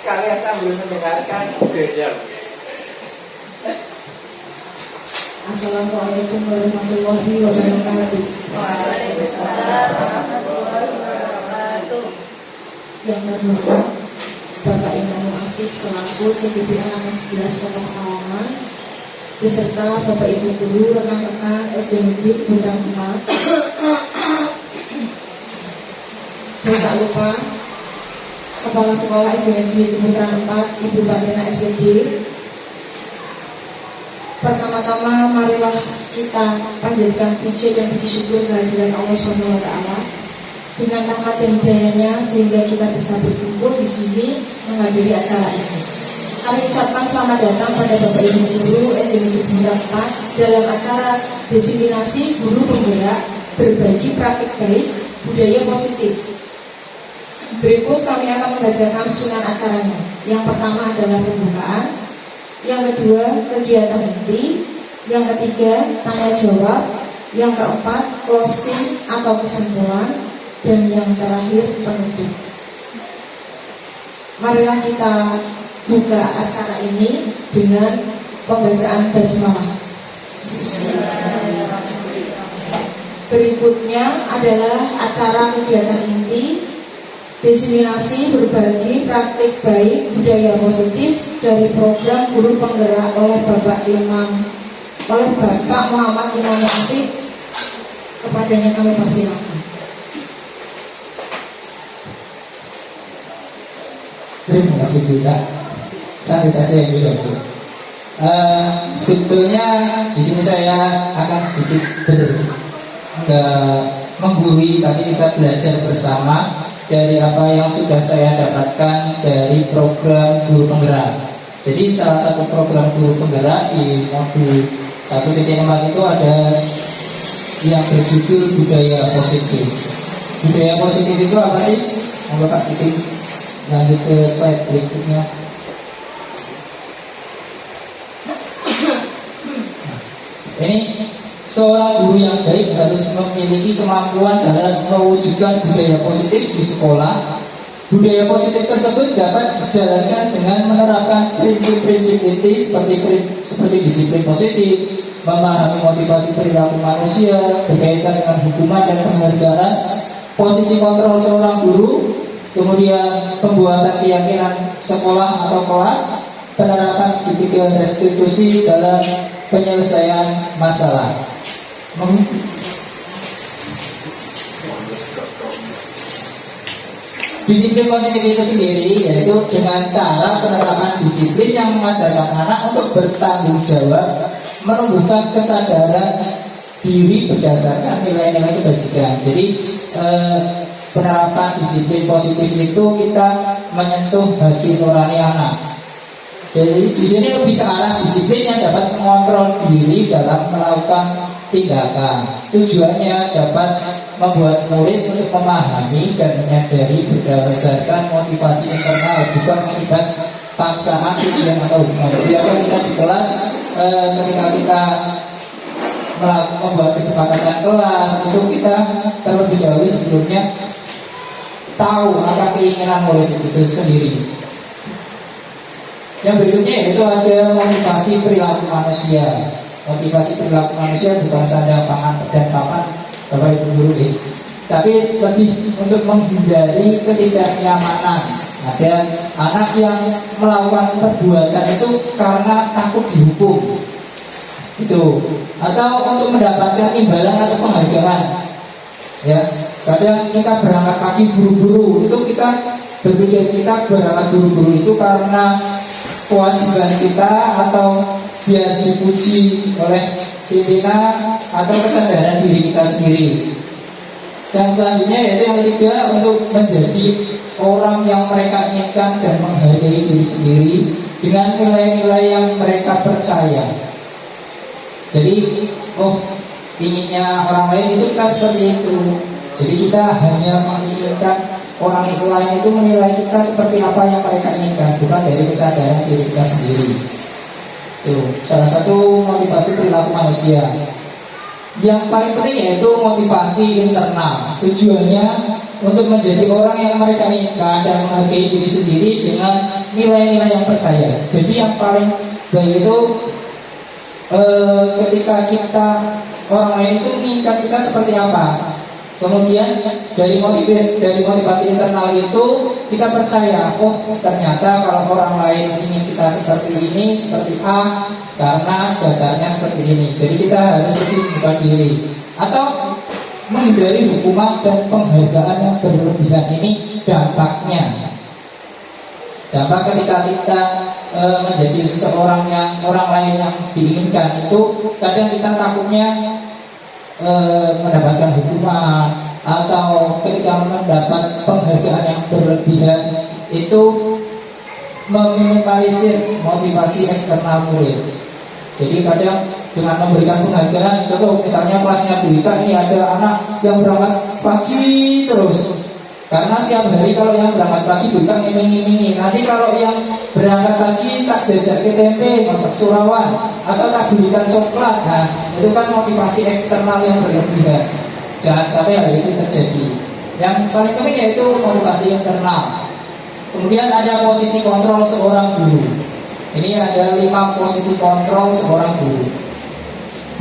Sekalian sambil mendengarkan. Assalamualaikum warahmatullahi wabarakatuh. Waalaikumsalam warahmatullahi wabarakatuh. Yang berhormat Bapak Imam Mu'afid selaku CPP Angkatan 11 Kota Pekalongan beserta Bapak Ibu Guru, rekan-rekan SD Negeri Bundaran 4. Dan tak lupa Kepala Sekolah SD Negeri Bundaran 4 Ibu Badena SPG. Pertama-tama marilah kita panjatkan puji dan puji syukur kehadiran Allah SWT dengan rahmat dan hidayahnya sehingga kita bisa berkumpul di sini menghadiri acara ini. Kami ucapkan selamat datang pada Bapak Ibu Guru SD Negeri Bundaran 4 dalam acara diseminasi guru penggerak berbagi praktik baik budaya positif. Berikut kami akan membacakan susunan acaranya. Yang pertama adalah pembukaan, yang kedua kegiatan inti, yang ketiga tanya jawab, yang keempat closing atau kesimpulan, dan yang terakhir penutup. Marilah kita buka acara ini dengan pembacaan basmalah. Berikutnya adalah acara kegiatan inti, diseminasi berbagi praktik baik budaya positif dari program guru penggerak oleh Bapak Muhammad Imam Mu'afid. Kepadanya kami persilakan. Terima kasih Bunda. Santai saja yang dibantu. Sebetulnya di sini saya akan sedikit menggurui, tapi kita belajar bersama dari apa yang sudah saya dapatkan dari program guru penggerak. Jadi salah satu program guru penggerak di modul 1.4 itu ada yang berjudul budaya positif. Budaya positif itu apa sih? Monggo Pak Titik lanjut ke slide berikutnya. Ini seorang guru yang baik harus memiliki kemampuan dalam mewujudkan budaya positif di sekolah. Budaya positif tersebut dapat dijalankan dengan menerapkan prinsip-prinsip inti seperti disiplin positif, memahami motivasi perilaku manusia, berkaitan dengan hukuman dan penghargaan, posisi kontrol seorang guru, kemudian pembuatan keyakinan sekolah atau kelas, penerapan segitiga restitusi dalam penyelesaian masalah. Disiplin positif itu sendiri yaitu dengan cara penerapan disiplin yang mengajarkan anak untuk bertanggung jawab, menumbuhkan kesadaran diri berdasarkan nilai-nilai kebajikan. Jadi penerapan disiplin positif itu kita menyentuh hati nurani anak. Jadi di sini lebih ke arah disiplin yang dapat mengontrol diri dalam melakukan tindakan. Tujuannya dapat membuat murid untuk memahami dan menyadari berdasarkan motivasi internal, bukan akibat paksaan, ujian atau hukuman. Jadi apa kita di kelas ketika kita membuat kesepakatan kelas itu kita terlebih dahulu sebelumnya tahu apa keinginan murid itu sendiri. Yang berikutnya yaitu ada motivasi perilaku manusia. Motivasi perilaku manusia bukan sandang pangan dan papan Bapak Ibu Guru ini, tapi lebih untuk menghindari ketidaknyamanan. Ada anak yang melakukan perbuatan itu karena takut dihukum, itu, atau untuk mendapatkan imbalan atau penghargaan. Ya, kadang kita berangkat pagi buru-buru, itu kita berpikir kita berangkat buru-buru itu karena kewajiban kita atau biar dipuji oleh pimpinan atau kesadaran diri kita sendiri. Dan selanjutnya yaitu yang ketiga, untuk menjadi orang yang mereka inginkan dan menghargai diri sendiri dengan nilai-nilai yang mereka percaya. Jadi inginnya orang lain itu kita seperti itu. Jadi kita hanya menginginkan orang itu lain itu menilai kita seperti apa yang mereka inginkan, bukan dari kesadaran diri kita sendiri. Itu salah satu motivasi perilaku manusia. Yang paling penting yaitu motivasi internal. Tujuannya untuk menjadi orang yang mereka inginkan dan menghargai diri sendiri dengan nilai-nilai yang percaya. Jadi yang paling baik itu ketika kita orang lain itu menginginkan kita seperti apa. Kemudian dari motivasi internal itu kita percaya, oh ternyata kalau orang lain ingin kita seperti ini, seperti A, karena dasarnya seperti ini. Jadi kita harus lebih membuka diri atau menghindari hukuman dan penghargaan yang berlebihan. Ini dampaknya. Dampak ketika kita menjadi seseorang yang orang lain yang diinginkan itu kadang kita takutnya mendapatkan hukuman atau ketika mendapat penghargaan yang berlebihan itu meminimalisir motivasi eksternal murid. Jadi kadang dengan memberikan penghargaan, contoh misalnya kelasnya Bu Ika ini ada anak yang berangkat pagi terus. Karena setiap hari kalau yang berangkat pagi Bu Ika ngiming-ngimingi. Nanti kalau yang berangkat pagi tak jajak ke tempe, makan surawan, atau tak belikan coklat. Nah, itu kan motivasi eksternal yang berlebihan. Jangan sampai hal itu terjadi. Yang paling penting yaitu motivasi internal. Kemudian ada posisi kontrol seorang guru. Ini ada 5 posisi kontrol seorang guru.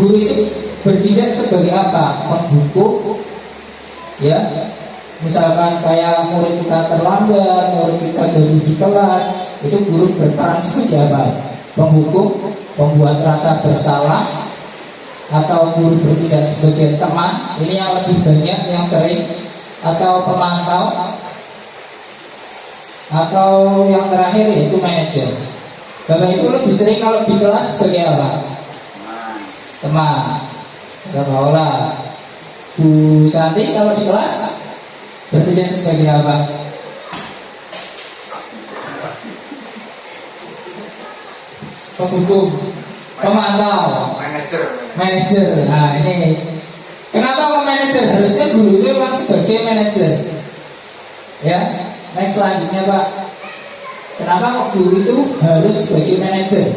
Guru itu bertindak sebagai apa? Penghukum, ya. Misalkan kayak murid kita terlambat, murid kita gaduh di kelas, itu guru berperan sebagai apa? Penghukum, membuat rasa bersalah, atau guru bertindak sebagai teman. Ini yang lebih banyak, yang sering. Atau pemantau, atau yang terakhir yaitu manajer. Bapak Ibu lebih sering kalau di kelas sebagai apa? Teman. Bapak Ola. Bu Santi kalau di kelas bertindak sebagai apa? Penghukum, pemantau, manajer. Nah ini kenapa kok manajer? Harusnya guru itu memang sebagai manajer. Ya, next selanjutnya Pak. Kenapa kok guru itu harus sebagai manajer?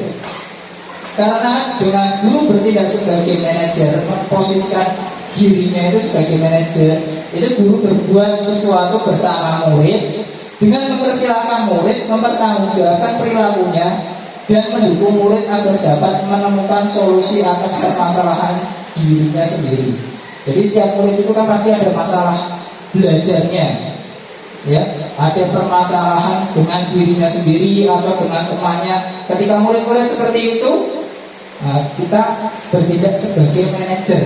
Karena dengan guru bertindak sebagai manajer, memposisikan dirinya itu sebagai manajer, itu guru berbuat sesuatu bersama murid dengan mempersilahkan murid mempertanggungjawabkan perilakunya dan mendukung murid agar dapat menemukan solusi atas permasalahan dirinya sendiri. Jadi setiap murid itu kan pasti ada masalah belajarnya, ya, ada permasalahan dengan dirinya sendiri atau dengan temannya. Ketika murid-murid seperti itu, kita bertindak sebagai manajer.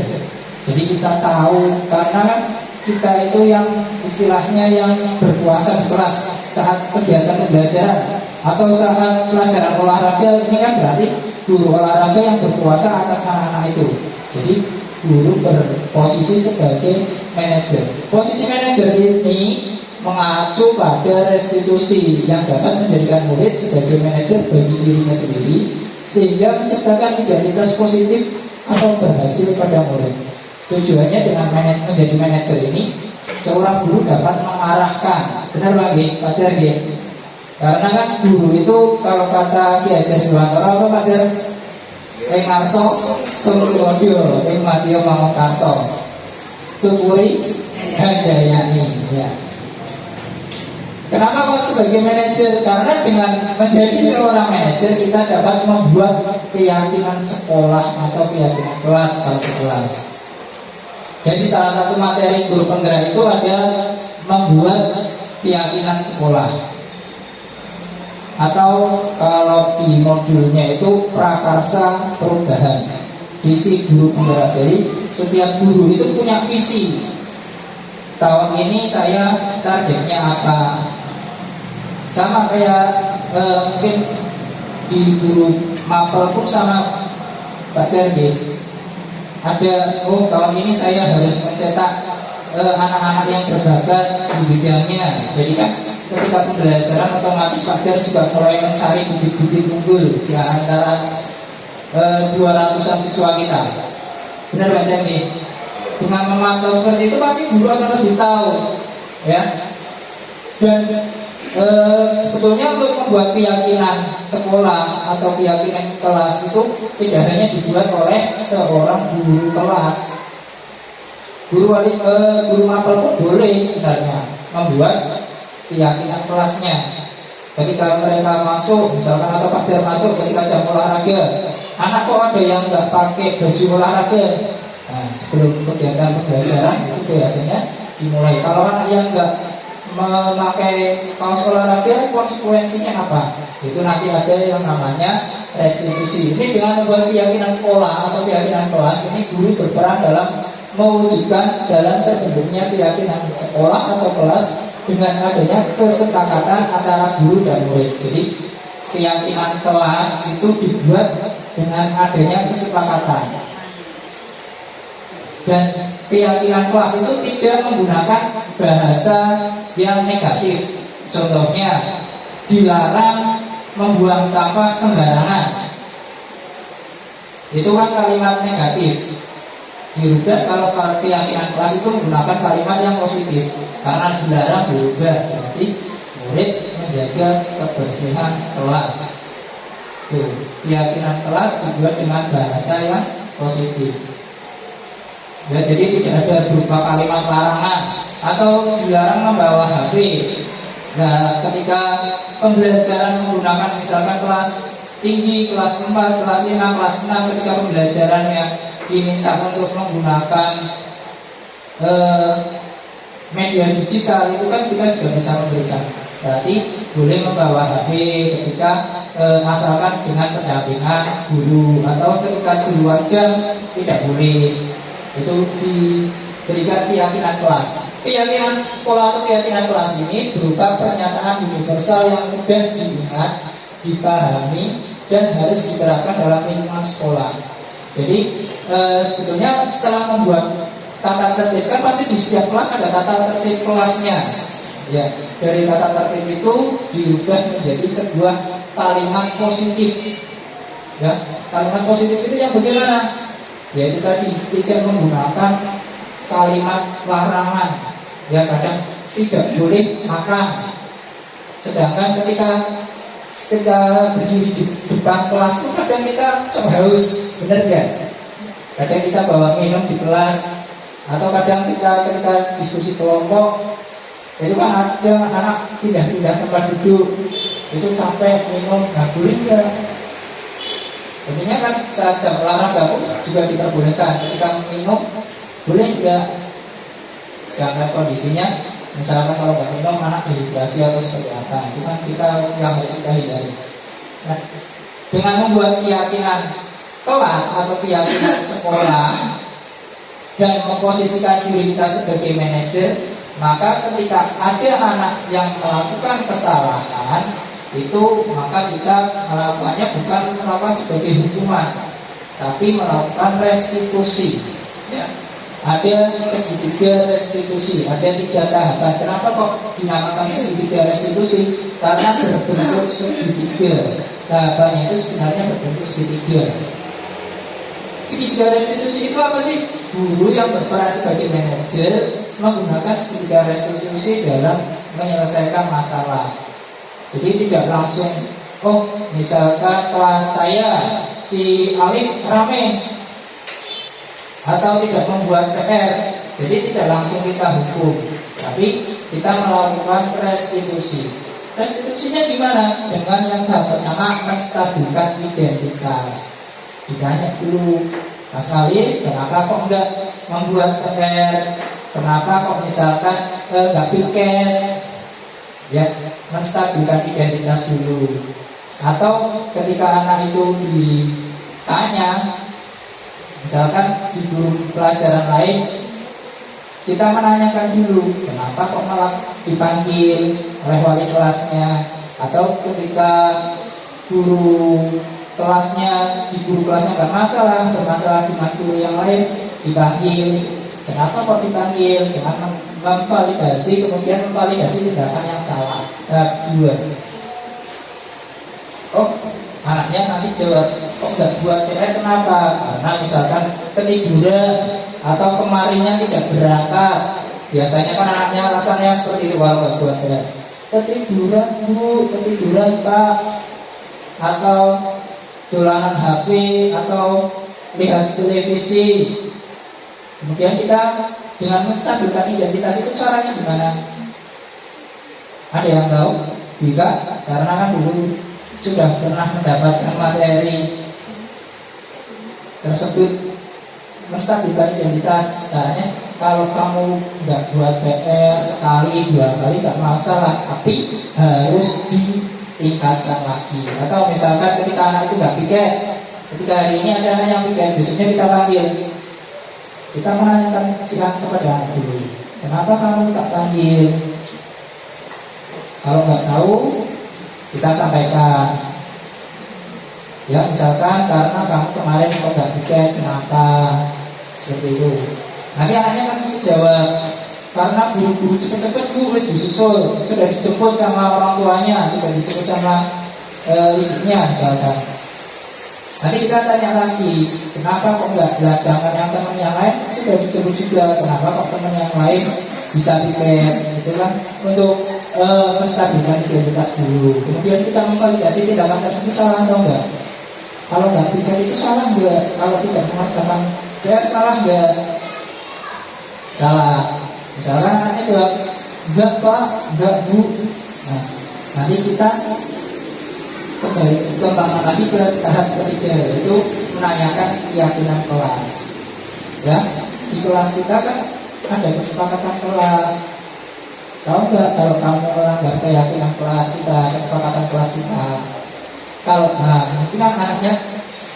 Jadi kita tahu, karena kita itu yang istilahnya yang berkuasa di kelas saat kegiatan pembelajaran atau saat pelajaran olahraga. Ini kan berarti guru olahraga yang berkuasa atas anak-anak itu. Jadi guru berposisi sebagai manajer. Posisi manajer ini mengacu pada restitusi yang dapat menjadikan murid sebagai manajer bagi dirinya sendiri, sehingga menciptakan identitas positif atau berhasil pada murid. Tujuannya dengan menjadi manajer ini, seorang guru dapat mengarahkan. Benar Pak G? Pak G? Karena kan guru itu kalau kata Ki Hajar Dewantara apa Pak Jar? Ngarso Suryodio, Matio Mangokarso, Tukuri Handayani. Ya. Kenapa kok sebagai manajer? Karena dengan menjadi seorang manajer kita dapat membuat keyakinan sekolah atau keyakinan kelas atau kelas. Jadi salah satu materi guru penggerak itu ada membuat keyakinan sekolah. Atau kalau di modulnya itu prakarsa perubahan, visi guru penggerak. Jadi setiap guru itu punya visi. Tahun ini saya targetnya apa? Sama kayak mungkin di guru mapel pun sama Pak Terge. Ada, tahun ini saya harus mencetak anak-anak yang berbakat di bidangnya. Jadi kan ketika pembelajaran otomatis Pak Jar juga mulai mencari bibit-bibit unggul di antara 200-an siswa kita. Benar Pak Jar nih? Dengan memantau seperti itu pasti guru akan lebih tahu ya. Dan sebetulnya untuk membuat keyakinan sekolah atau keyakinan kelas itu tidak hanya dibuat oleh seorang guru kelas. Guru mapel pun boleh sebenarnya membuat keyakinan kelasnya. Ketika mereka masuk, misalkan atau pada masuk ketika jam olahraga, anak kok ada yang nggak pakai baju olahraga. Nah, sebelum kegiatan pembelajaran itu biasanya dimulai. Kalau anak yang nggak memakai kaos olahraga, konsekuensinya apa? Itu nanti ada yang namanya restitusi. Ini dengan membuat keyakinan sekolah atau keyakinan kelas, ini guru berperan dalam mewujudkan jalan terbentuknya keyakinan sekolah atau kelas dengan adanya kesepakatan antara guru dan murid. Jadi keyakinan kelas itu dibuat dengan adanya kesepakatan. Dan keyakinan kelas itu tidak menggunakan bahasa yang negatif. Contohnya, dilarang membuang sampah sembarangan. Itu kan kalimat negatif. Dirubah kalau keyakinan kelas itu menggunakan kalimat yang positif. Karena dilarang dirubah, berarti murid menjaga kebersihan kelas. Tuh, keyakinan kelas dibuat dengan bahasa yang positif. Ya, jadi tidak ada berupa kalimat larangan atau dilarang membawa HP. Nah, ketika pembelajaran menggunakan misalkan kelas tinggi, kelas 4, kelas 5, kelas 6, ketika pembelajarannya diminta untuk menggunakan media digital, itu kan kita juga bisa memberikan. Berarti boleh membawa HP ketika asalkan dengan pendampingan guru, atau ketika guru wajib tidak boleh. Itu diberikan keyakinan kelas. Keyakinan sekolah atau keyakinan kelas ini berupa pernyataan universal yang mudah diingat, dipahami, dan harus diterapkan dalam lingkungan sekolah. Jadi sebetulnya setelah membuat tata tertib, kan pasti di setiap kelas ada tata tertib kelasnya. Ya, dari tata tertib itu diubah menjadi sebuah kalimat positif. Ya, kalimat positif itu yang bagaimana? Yaitu tadi tidak menggunakan kalimat larangan. Ya, kadang tidak boleh makan. Sedangkan ketika kita berdiri di depan kelas itu kadang kita haus, benar kan? Kadang kita bawa minum di kelas, atau kadang kita ketika diskusi kelompok itu kan ada anak pindah-pindah tempat duduk, itu sampai minum, nggak boleh nggak? Tentunya kan saat jam olahraga pun juga diperbolehkan ketika minum, boleh nggak? Sedangkan kondisinya misalkan kalau nggak minum anak dehidrasi atau seperti apa, itu kan kita yang harus kita hindari. Nah, dengan membuat keyakinan kelas atau keyakinan sekolah dan memposisikan diri kita sebagai manajer, maka ketika ada anak yang melakukan kesalahan, itu maka kita melakukannya bukan melakukan sebagai hukuman, tapi melakukan restitusi. Ya. Ada segitiga restitusi, ada 3 tahapan. Kenapa kok dinamakan segitiga restitusi? Karena berbentuk segitiga. Tahapannya itu sebenarnya berbentuk segitiga. Segitiga restitusi itu apa sih? Guru yang berperan sebagai manajer menggunakan segitiga restitusi dalam menyelesaikan masalah. Jadi tidak langsung, oh misalkan kelas saya si Alif rame, atau tidak membuat PR, jadi tidak langsung kita hukum, tapi kita melakukan restitusi. Restitusinya gimana? Dengan yang tahap pertama, menstabilkan identitas. Ditanya dulu, Mas Alif, kenapa kok enggak membuat PR? Kenapa kok misalkan enggak piket? Ya, menstabilkan identitas dulu. Atau ketika anak itu ditanya, misalkan di guru pelajaran lain, kita menanyakan dulu, kenapa kok malah dipanggil oleh wali kelasnya? Atau ketika guru kelasnya, di guru kelasnya bermasalah dengan guru yang lain, dipanggil, kenapa kok dipanggil? Dengan memvalidasi, kemudian memvalidasi tindakan yang salah. Dua. Oh, anaknya nanti jawab, kok nggak buat PR, kenapa? Karena misalkan ketiduran, atau kemarinnya tidak berangkat, Biasanya kan anaknya rasanya seperti itu, walau nggak buat ya. Ketiduran bu, ketiduran tak, atau dolanan HP, atau lihat televisi. Kemudian kita dengan menstabilkan identitas itu caranya gimana? Ada yang tahu? Bisa, karena kan dulu sudah pernah mendapatkan materi tersebut. Menstabilkan identitas caranya, kalau kamu nggak buat PR sekali dua kali nggak masalah, tapi harus ditingkatkan lagi. Atau misalkan ketika anak itu nggak piket, ketika hari ini ada anak yang piket, besoknya kita panggil, kita menanyakan silakan kepada anak dulu, kenapa kamu tak panggil? Kalau nggak tahu, kita sampaikan. Ya, misalkan karena kamu kemarin kok nggak piket, kenapa? Seperti itu. Nanti anaknya kan mesti jawab, karena buru-buru cepet-cepet bu, harus disusul, sudah dijemput sama orang tuanya, sudah dijemput sama ibunya misalkan. Nanti kita tanya lagi, kenapa kok nggak jelas, dengan yang teman yang lain sudah dijemput juga, kenapa kok teman yang lain bisa piket? Itu kan untuk menstabilkan identitas dulu. Kemudian kita memvalidasi tindakan tersebut salah atau enggak. Kalau nggak piket itu salah enggak? Kalau tidak mengerjakan PR salah enggak? Salah. Misalkan anaknya jawab enggak pak, enggak bu. Nah, nanti kita kembangkan lagi ke tahap ketiga, yaitu menanyakan keyakinan kelas. Ya, di kelas kita kan ada kesepakatan kelas. Tahu nggak kalau kamu melanggar keyakinan kelas kita, kesepakatan kelas kita? Kalau maksudnya anaknya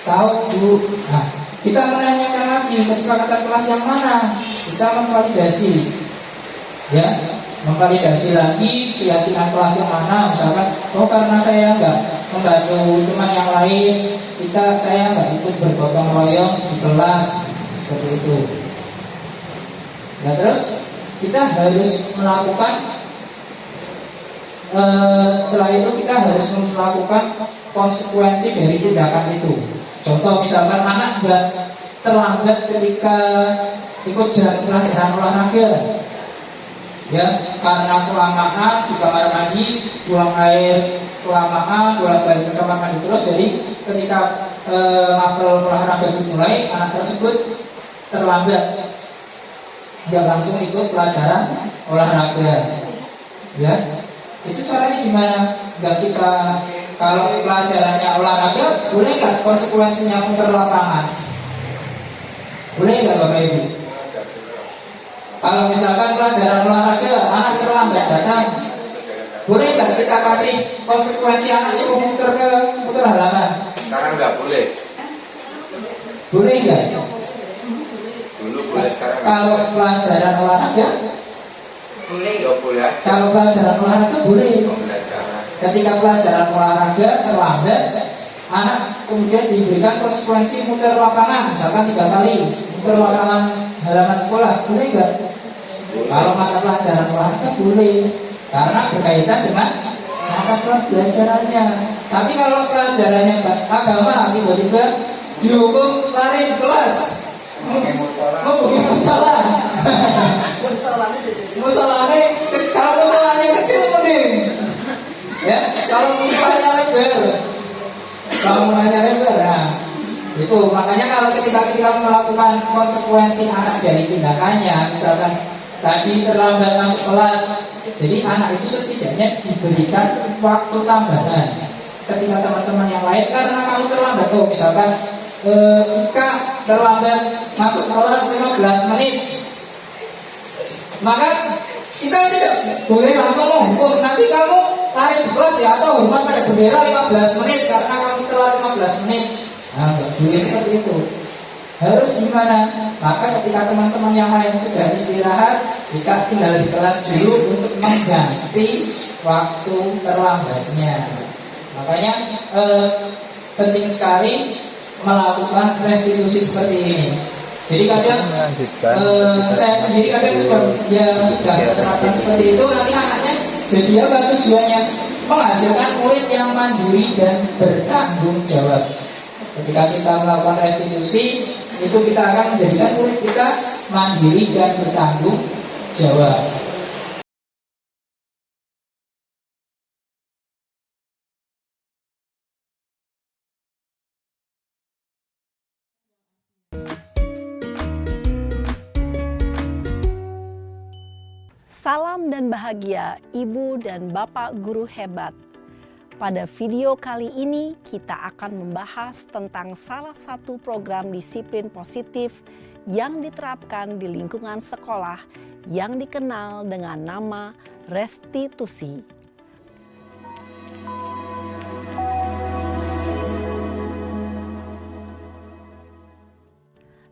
tahu bu. Nah, kita menanyakan lagi kesepakatan kelas yang mana, kita memvalidasi, ya, memvalidasi lagi keyakinan kelas yang mana. Misalkan, oh karena saya nggak membantu teman yang lain, saya nggak ikut bergotong royong di kelas, seperti itu. Nah terus kita harus melakukan, setelah itu kita harus melakukan konsekuensi dari tindakan itu. Contoh misalkan anak nggak terlambat ketika ikut pelajaran olahraga, ya karena kelamaan di kamar mandi, buang air kelamaan, bolak-balik ke kamar mandi terus, jadi ketika apel olahraga dimulai, anak tersebut terlambat, nggak langsung ikut pelajaran olahraga, ya itu caranya gimana? Nggak kita, kalau pelajarannya olahraga, boleh nggak konsekuensinya muter lapangan? Boleh nggak Bapak Ibu? Kalau misalkan pelajaran olahraga, anak terlambat datang, boleh nggak kita kasih konsekuensi anak suruh muter halaman? Sekarang nggak boleh. Boleh nggak? Dulu boleh, sekarang nggak Kalau boleh. pelajaran olahraga, Boleh, nggak boleh aja. kalau pelajaran olahraga boleh. Pembelajaran. Ketika pelajaran olahraga terlambat, anak kemudian diberikan konsekuensi muter lapangan, misalkan 3 kali muter lapangan halaman sekolah, boleh nggak? Kalau mata pelajaran olahraga boleh, karena berkaitan dengan mata pelajarannya. Tapi kalau pelajarannya agama, tiba-tiba dihukum lari di kelas, bikin masalah. Musolanya, kalau musolanya kecil mending, ya. Kalau musolanya lebar, bangunannya lebar, nah itu makanya kalau ketika kita melakukan konsekuensi anak dari tindakannya, misalkan tadi terlambat masuk kelas, jadi anak itu setidaknya diberikan waktu tambahan. Ketika teman-teman yang lain, karena kamu terlambat, oh misalkan Ika terlambat masuk kelas 15 menit, maka kita tidak boleh langsung menghukum, nanti kamu lari di kelas ya, atau hormat pada bendera 15 menit karena kamu telat 15 menit. Nah, nggak boleh seperti itu. Harus gimana? Maka ketika teman-teman yang lain sudah istirahat, kita tinggal di kelas dulu untuk mengganti waktu terlambatnya. Makanya penting sekali melakukan restitusi seperti ini. Jadi kadang saya sendiri kadang sudah terapkan seperti itu, nanti anaknya jadi apa tujuannya? Menghasilkan murid yang mandiri dan bertanggung jawab. Ketika kita melakukan restitusi, itu kita akan menjadikan murid kita mandiri dan bertanggung Jawa. Salam dan bahagia Ibu dan Bapak guru hebat. Pada video kali ini kita akan membahas tentang salah satu program disiplin positif yang diterapkan di lingkungan sekolah yang dikenal dengan nama restitusi.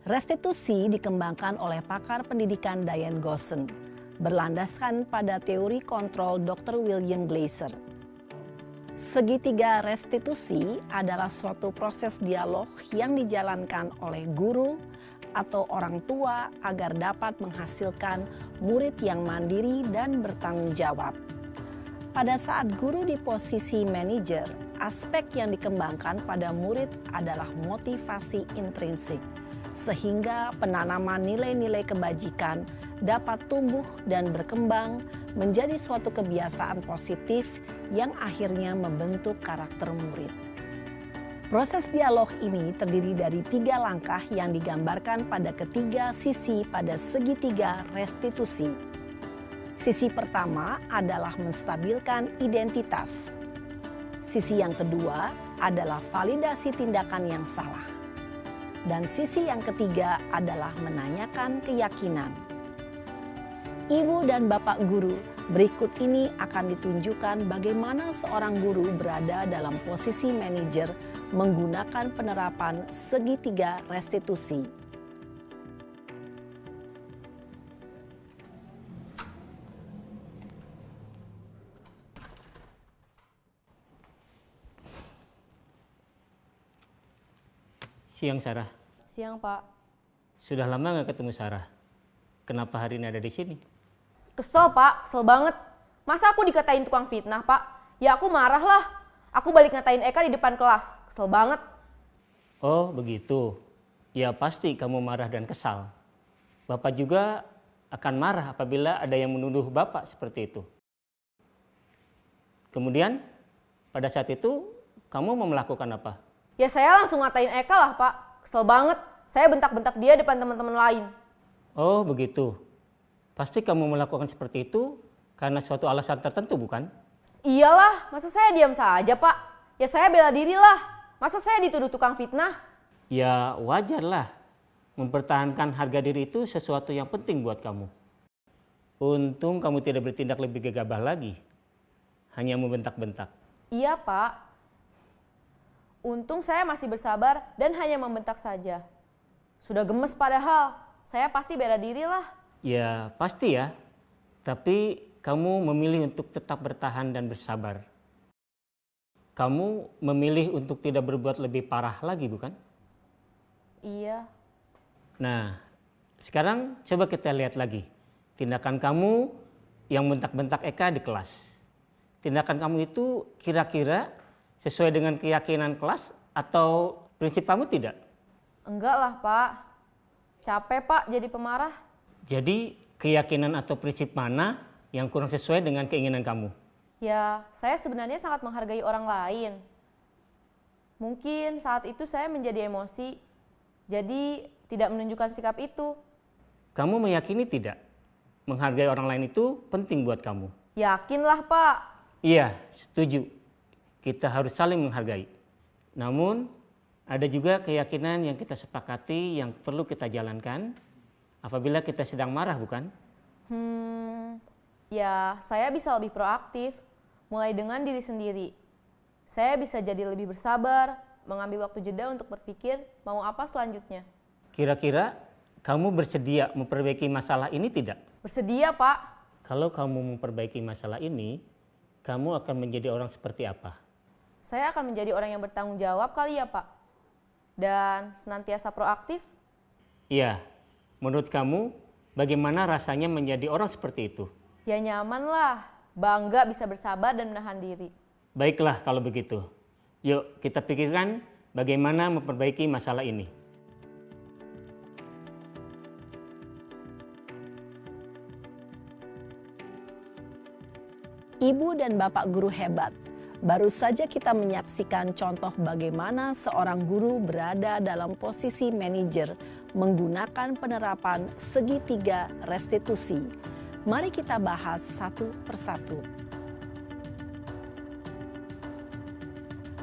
Restitusi dikembangkan oleh pakar pendidikan Diane Gosson, berlandaskan pada teori kontrol Dr. William Glasser. Segitiga restitusi adalah suatu proses dialog yang dijalankan oleh guru atau orang tua agar dapat menghasilkan murid yang mandiri dan bertanggung jawab. Pada saat guru di posisi manajer, aspek yang dikembangkan pada murid adalah motivasi intrinsik, sehingga penanaman nilai-nilai kebajikan dapat tumbuh dan berkembang menjadi suatu kebiasaan positif yang akhirnya membentuk karakter murid. Proses dialog ini terdiri dari 3 langkah yang digambarkan pada ketiga sisi pada segitiga restitusi. Sisi pertama adalah menstabilkan identitas. Sisi yang kedua adalah validasi tindakan yang salah. Dan sisi yang ketiga adalah menanyakan keyakinan. Ibu dan Bapak guru, berikut ini akan ditunjukkan bagaimana seorang guru berada dalam posisi manajer menggunakan penerapan segitiga restitusi. Siang Sarah. Siang Pak. Sudah lama nggak ketemu Sarah. Kenapa hari ini ada di sini? Kesel Pak, kesel banget. Masa aku dikatain tukang fitnah Pak? Ya aku marah lah. Aku balik ngatain Eka di depan kelas. Kesel banget. Oh begitu. Ya pasti kamu marah dan kesal. Bapak juga akan marah apabila ada yang menuduh Bapak seperti itu. Kemudian pada saat itu kamu mau melakukan apa? Ya saya langsung ngatain Eka lah Pak. Kesel banget. Saya bentak-bentak dia depan teman-teman lain. Oh begitu. Pasti kamu melakukan seperti itu karena suatu alasan tertentu bukan? Iyalah, masa saya diam saja Pak? Ya saya bela diri lah. Masa saya dituduh tukang fitnah? Ya wajarlah. Mempertahankan harga diri itu sesuatu yang penting buat kamu. Untung kamu tidak bertindak lebih gegabah lagi. Hanya membentak-bentak. Iya Pak. Untung saya masih bersabar dan hanya membentak saja. Sudah gemes padahal. Saya pasti bela diri lah. Ya pasti ya, tapi kamu memilih untuk tetap bertahan dan bersabar. Kamu memilih untuk tidak berbuat lebih parah lagi bukan? Iya. Nah sekarang coba kita lihat lagi. Tindakan kamu yang bentak-bentak Eka di kelas. Tindakan kamu itu kira-kira sesuai dengan keyakinan kelas atau prinsip kamu tidak? Enggak lah Pak. Capek Pak jadi pemarah. Jadi keyakinan atau prinsip mana yang kurang sesuai dengan keinginan kamu? Ya, saya sebenarnya sangat menghargai orang lain. Mungkin saat itu saya menjadi emosi, jadi tidak menunjukkan sikap itu. Kamu meyakini tidak? Menghargai orang lain itu penting buat kamu. Yakinlah Pak. Iya, setuju. Kita harus saling menghargai. Namun, ada juga keyakinan yang kita sepakati yang perlu kita jalankan apabila kita sedang marah, bukan? Ya saya bisa lebih proaktif, mulai dengan diri sendiri. Saya bisa jadi lebih bersabar, mengambil waktu jeda untuk berpikir mau apa selanjutnya. Kira-kira kamu bersedia memperbaiki masalah ini tidak? Bersedia Pak. Kalau kamu memperbaiki masalah ini, kamu akan menjadi orang seperti apa? Saya akan menjadi orang yang bertanggung jawab kali ya Pak. Dan senantiasa proaktif. Iya. Menurut kamu, bagaimana rasanya menjadi orang seperti itu? Ya nyaman lah, bangga bisa bersabar dan menahan diri. Baiklah kalau begitu. Yuk kita pikirkan bagaimana memperbaiki masalah ini. Ibu dan Bapak guru hebat, baru saja kita menyaksikan contoh bagaimana seorang guru berada dalam posisi manajer menggunakan penerapan segitiga restitusi. Mari kita bahas satu persatu.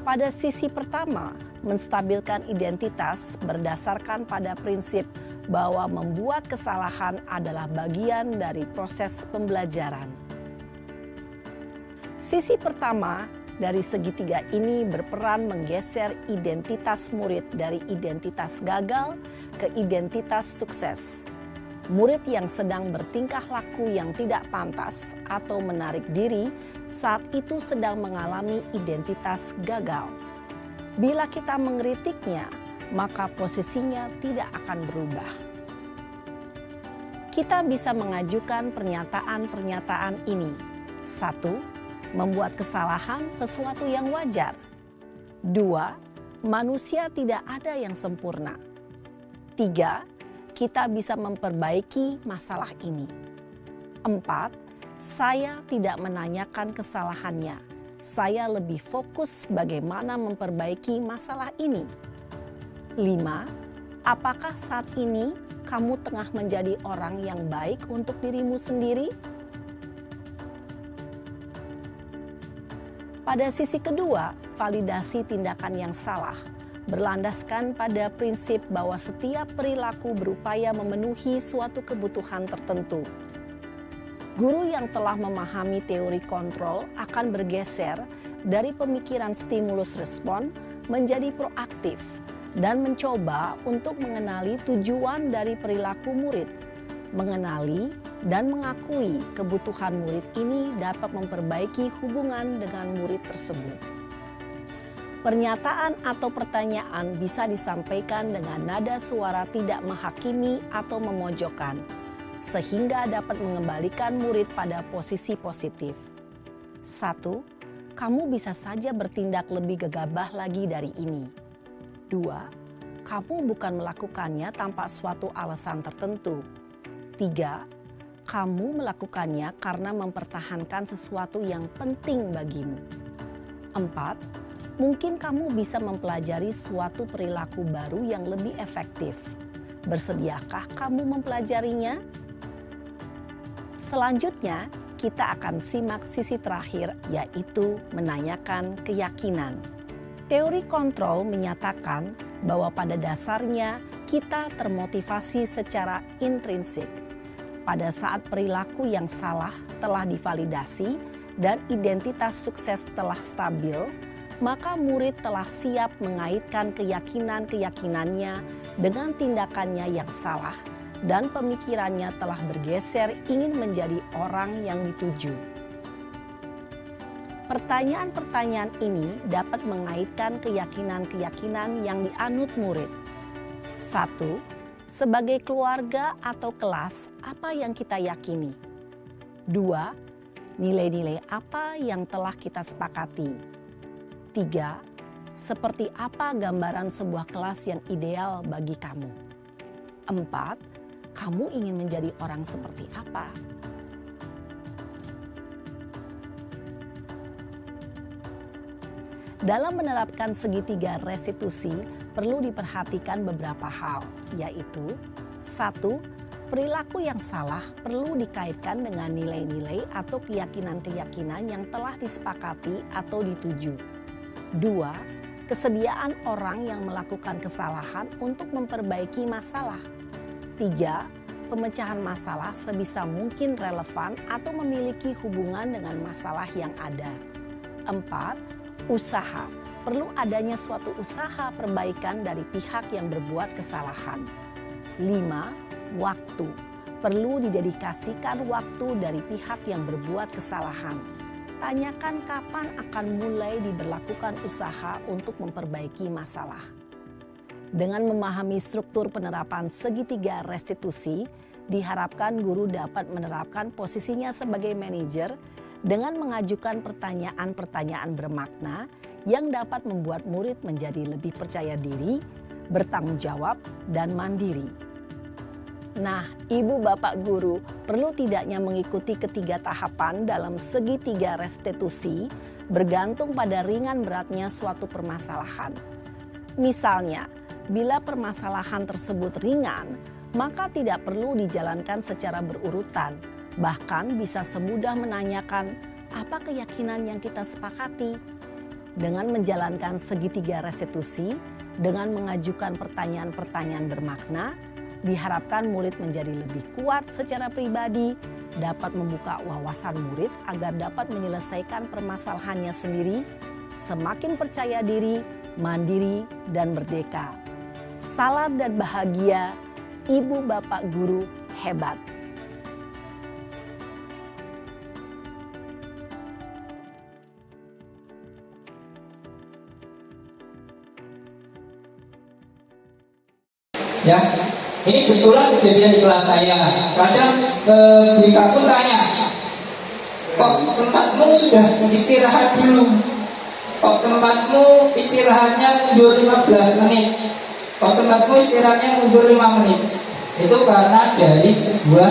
Pada sisi pertama, menstabilkan identitas berdasarkan pada prinsip bahwa membuat kesalahan adalah bagian dari proses pembelajaran. Sisi pertama dari segitiga ini berperan menggeser identitas murid dari identitas gagal ke identitas sukses. Murid yang sedang bertingkah laku yang tidak pantas atau menarik diri saat itu sedang mengalami identitas gagal. Bila kita mengkritiknya, maka posisinya tidak akan berubah. Kita bisa mengajukan pernyataan-pernyataan ini. 1. Membuat kesalahan sesuatu yang wajar. 2. Manusia tidak ada yang sempurna. 3. Kita bisa memperbaiki masalah ini. 4. Saya tidak menanyakan kesalahannya. Saya lebih fokus bagaimana memperbaiki masalah ini. 5. Apakah saat ini kamu tengah menjadi orang yang baik untuk dirimu sendiri? Pada sisi kedua, validasi tindakan yang salah berlandaskan pada prinsip bahwa setiap perilaku berupaya memenuhi suatu kebutuhan tertentu. Guru yang telah memahami teori kontrol akan bergeser dari pemikiran stimulus respon menjadi proaktif dan mencoba untuk mengenali tujuan dari perilaku murid. Mengenali dan mengakui kebutuhan murid ini dapat memperbaiki hubungan dengan murid tersebut. Pernyataan atau pertanyaan bisa disampaikan dengan nada suara tidak menghakimi atau memojokkan, sehingga dapat mengembalikan murid pada posisi positif. 1. Kamu bisa saja bertindak lebih gegabah lagi dari ini. 2. Kamu bukan melakukannya tanpa suatu alasan tertentu. 3. Kamu melakukannya karena mempertahankan sesuatu yang penting bagimu. 4. Mungkin kamu bisa mempelajari suatu perilaku baru yang lebih efektif. Bersediakah kamu mempelajarinya? Selanjutnya, kita akan simak sisi terakhir, yaitu menanyakan keyakinan. Teori kontrol menyatakan bahwa pada dasarnya kita termotivasi secara intrinsik. Pada saat perilaku yang salah telah divalidasi dan identitas sukses telah stabil, maka murid telah siap mengaitkan keyakinan-keyakinannya dengan tindakannya yang salah dan pemikirannya telah bergeser ingin menjadi orang yang dituju. Pertanyaan-pertanyaan ini dapat mengaitkan keyakinan-keyakinan yang dianut murid. 1. Sebagai keluarga atau kelas, apa yang kita yakini? 2. Nilai-nilai apa yang telah kita sepakati? 3. Seperti apa gambaran sebuah kelas yang ideal bagi kamu? 4. Kamu ingin menjadi orang seperti apa? Dalam menerapkan segitiga restitusi, perlu diperhatikan beberapa hal, yaitu 1. Perilaku yang salah perlu dikaitkan dengan nilai-nilai atau keyakinan-keyakinan yang telah disepakati atau dituju. 2. Kesediaan orang yang melakukan kesalahan untuk memperbaiki masalah. 3. Pemecahan masalah sebisa mungkin relevan atau memiliki hubungan dengan masalah yang ada. 4. Usaha. Perlu adanya suatu usaha perbaikan dari pihak yang berbuat kesalahan. 5. Waktu. Perlu didedikasikan waktu dari pihak yang berbuat kesalahan. Tanyakan kapan akan mulai diberlakukan usaha untuk memperbaiki masalah. Dengan memahami struktur penerapan segitiga restitusi, diharapkan guru dapat menerapkan posisinya sebagai manajer dengan mengajukan pertanyaan-pertanyaan bermakna yang dapat membuat murid menjadi lebih percaya diri, bertanggung jawab, dan mandiri. Nah, ibu bapak guru perlu tidaknya mengikuti ketiga tahapan dalam segitiga restitusi bergantung pada ringan beratnya suatu permasalahan. Misalnya, bila permasalahan tersebut ringan, maka tidak perlu dijalankan secara berurutan. Bahkan bisa semudah menanyakan apa keyakinan yang kita sepakati. Dengan menjalankan segitiga restitusi, dengan mengajukan pertanyaan-pertanyaan bermakna, diharapkan murid menjadi lebih kuat secara pribadi, dapat membuka wawasan murid agar dapat menyelesaikan permasalahannya sendiri, semakin percaya diri, mandiri, dan merdeka. Salam dan bahagia, ibu bapak guru hebat. Ya, ini kebetulan kejadian di kelas saya. Kadang BK pun tanya, kok tempatmu sudah istirahat dulu? Kok tempatmu istirahatnya mundur 15 menit? Kok tempatmu istirahatnya mundur 5 menit? Itu karena dari sebuah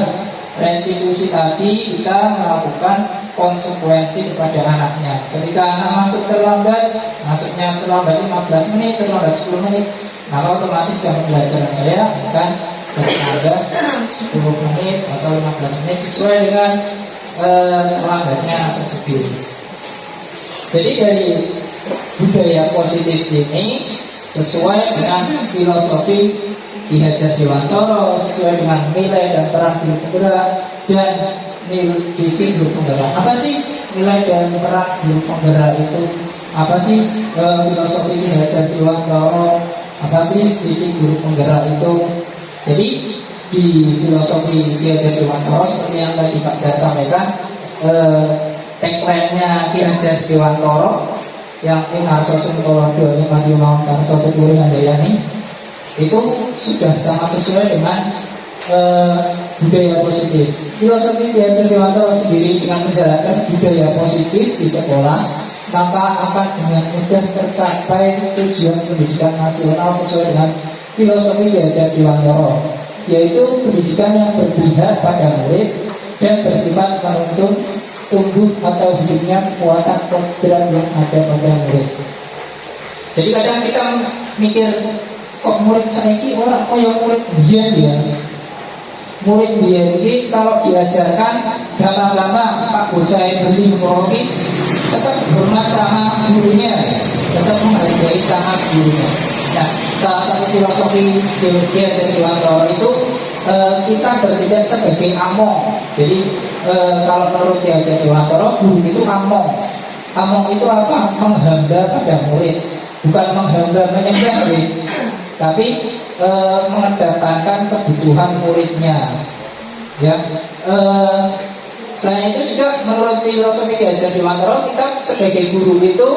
restitusi tadi kita melakukan konsekuensi kepada anaknya. Ketika anak masuk terlambat, masuknya terlambat 15 menit, terlambat 10 menit, maka otomatis jam pembelajaran saya akan bertambah 10 menit atau 15 menit sesuai dengan terlambatnya tersebut. Jadi dari budaya positif ini sesuai dengan filosofi Ki Hajar Dewantara, sesuai dengan nilai dan peran guru penggerak dan visi guru penggerak. Apa sih nilai dan peran guru penggerak itu? Apa sih filosofi Ki Hajar Dewantara? Apa sih visi guru penggerak itu? Jadi di filosofi Ki Hajar Dewantara seperti yang tadi Pak Dar sampaikan, tagline-nya Ki Hajar Dewantara yang Inarso Sungkolodo ini maju mawon karso tuturi handayani itu sudah sangat sesuai dengan budaya positif. Filosofi Ki Hajar Dewantara sendiri dengan menjalankan budaya positif di sekolah, maka akan dengan mudah tercapai tujuan pendidikan nasional sesuai dengan filosofi Ki Hajar Dewantara, yaitu pendidikan yang berpihak pada murid dan bersifat menuntun tumbuh atau hidupnya kekuatan kodrat yang ada pada murid. Jadi kadang kita mikir, kok murid saiki orang kaya murid biyen ya. Murid biyen iki kalau diajarkan gampang-gampang Pak bocah beli mengoki, tetap hormat sama gurunya, tetap menghargai sama gurunya. Nah, salah satu filosofi Ki Hajar Dewantara itu kita bertindak sebagai among. Jadi kalau menurut Ki Hajar Dewantara, guru itu among. Among itu apa? Menghamba pada murid, bukan menghamba menyembah murid, tapi mengedepankan kebutuhan muridnya. Ya, selain itu juga menurut filosofi Ki Hajar Dewantara, kita sebagai guru itu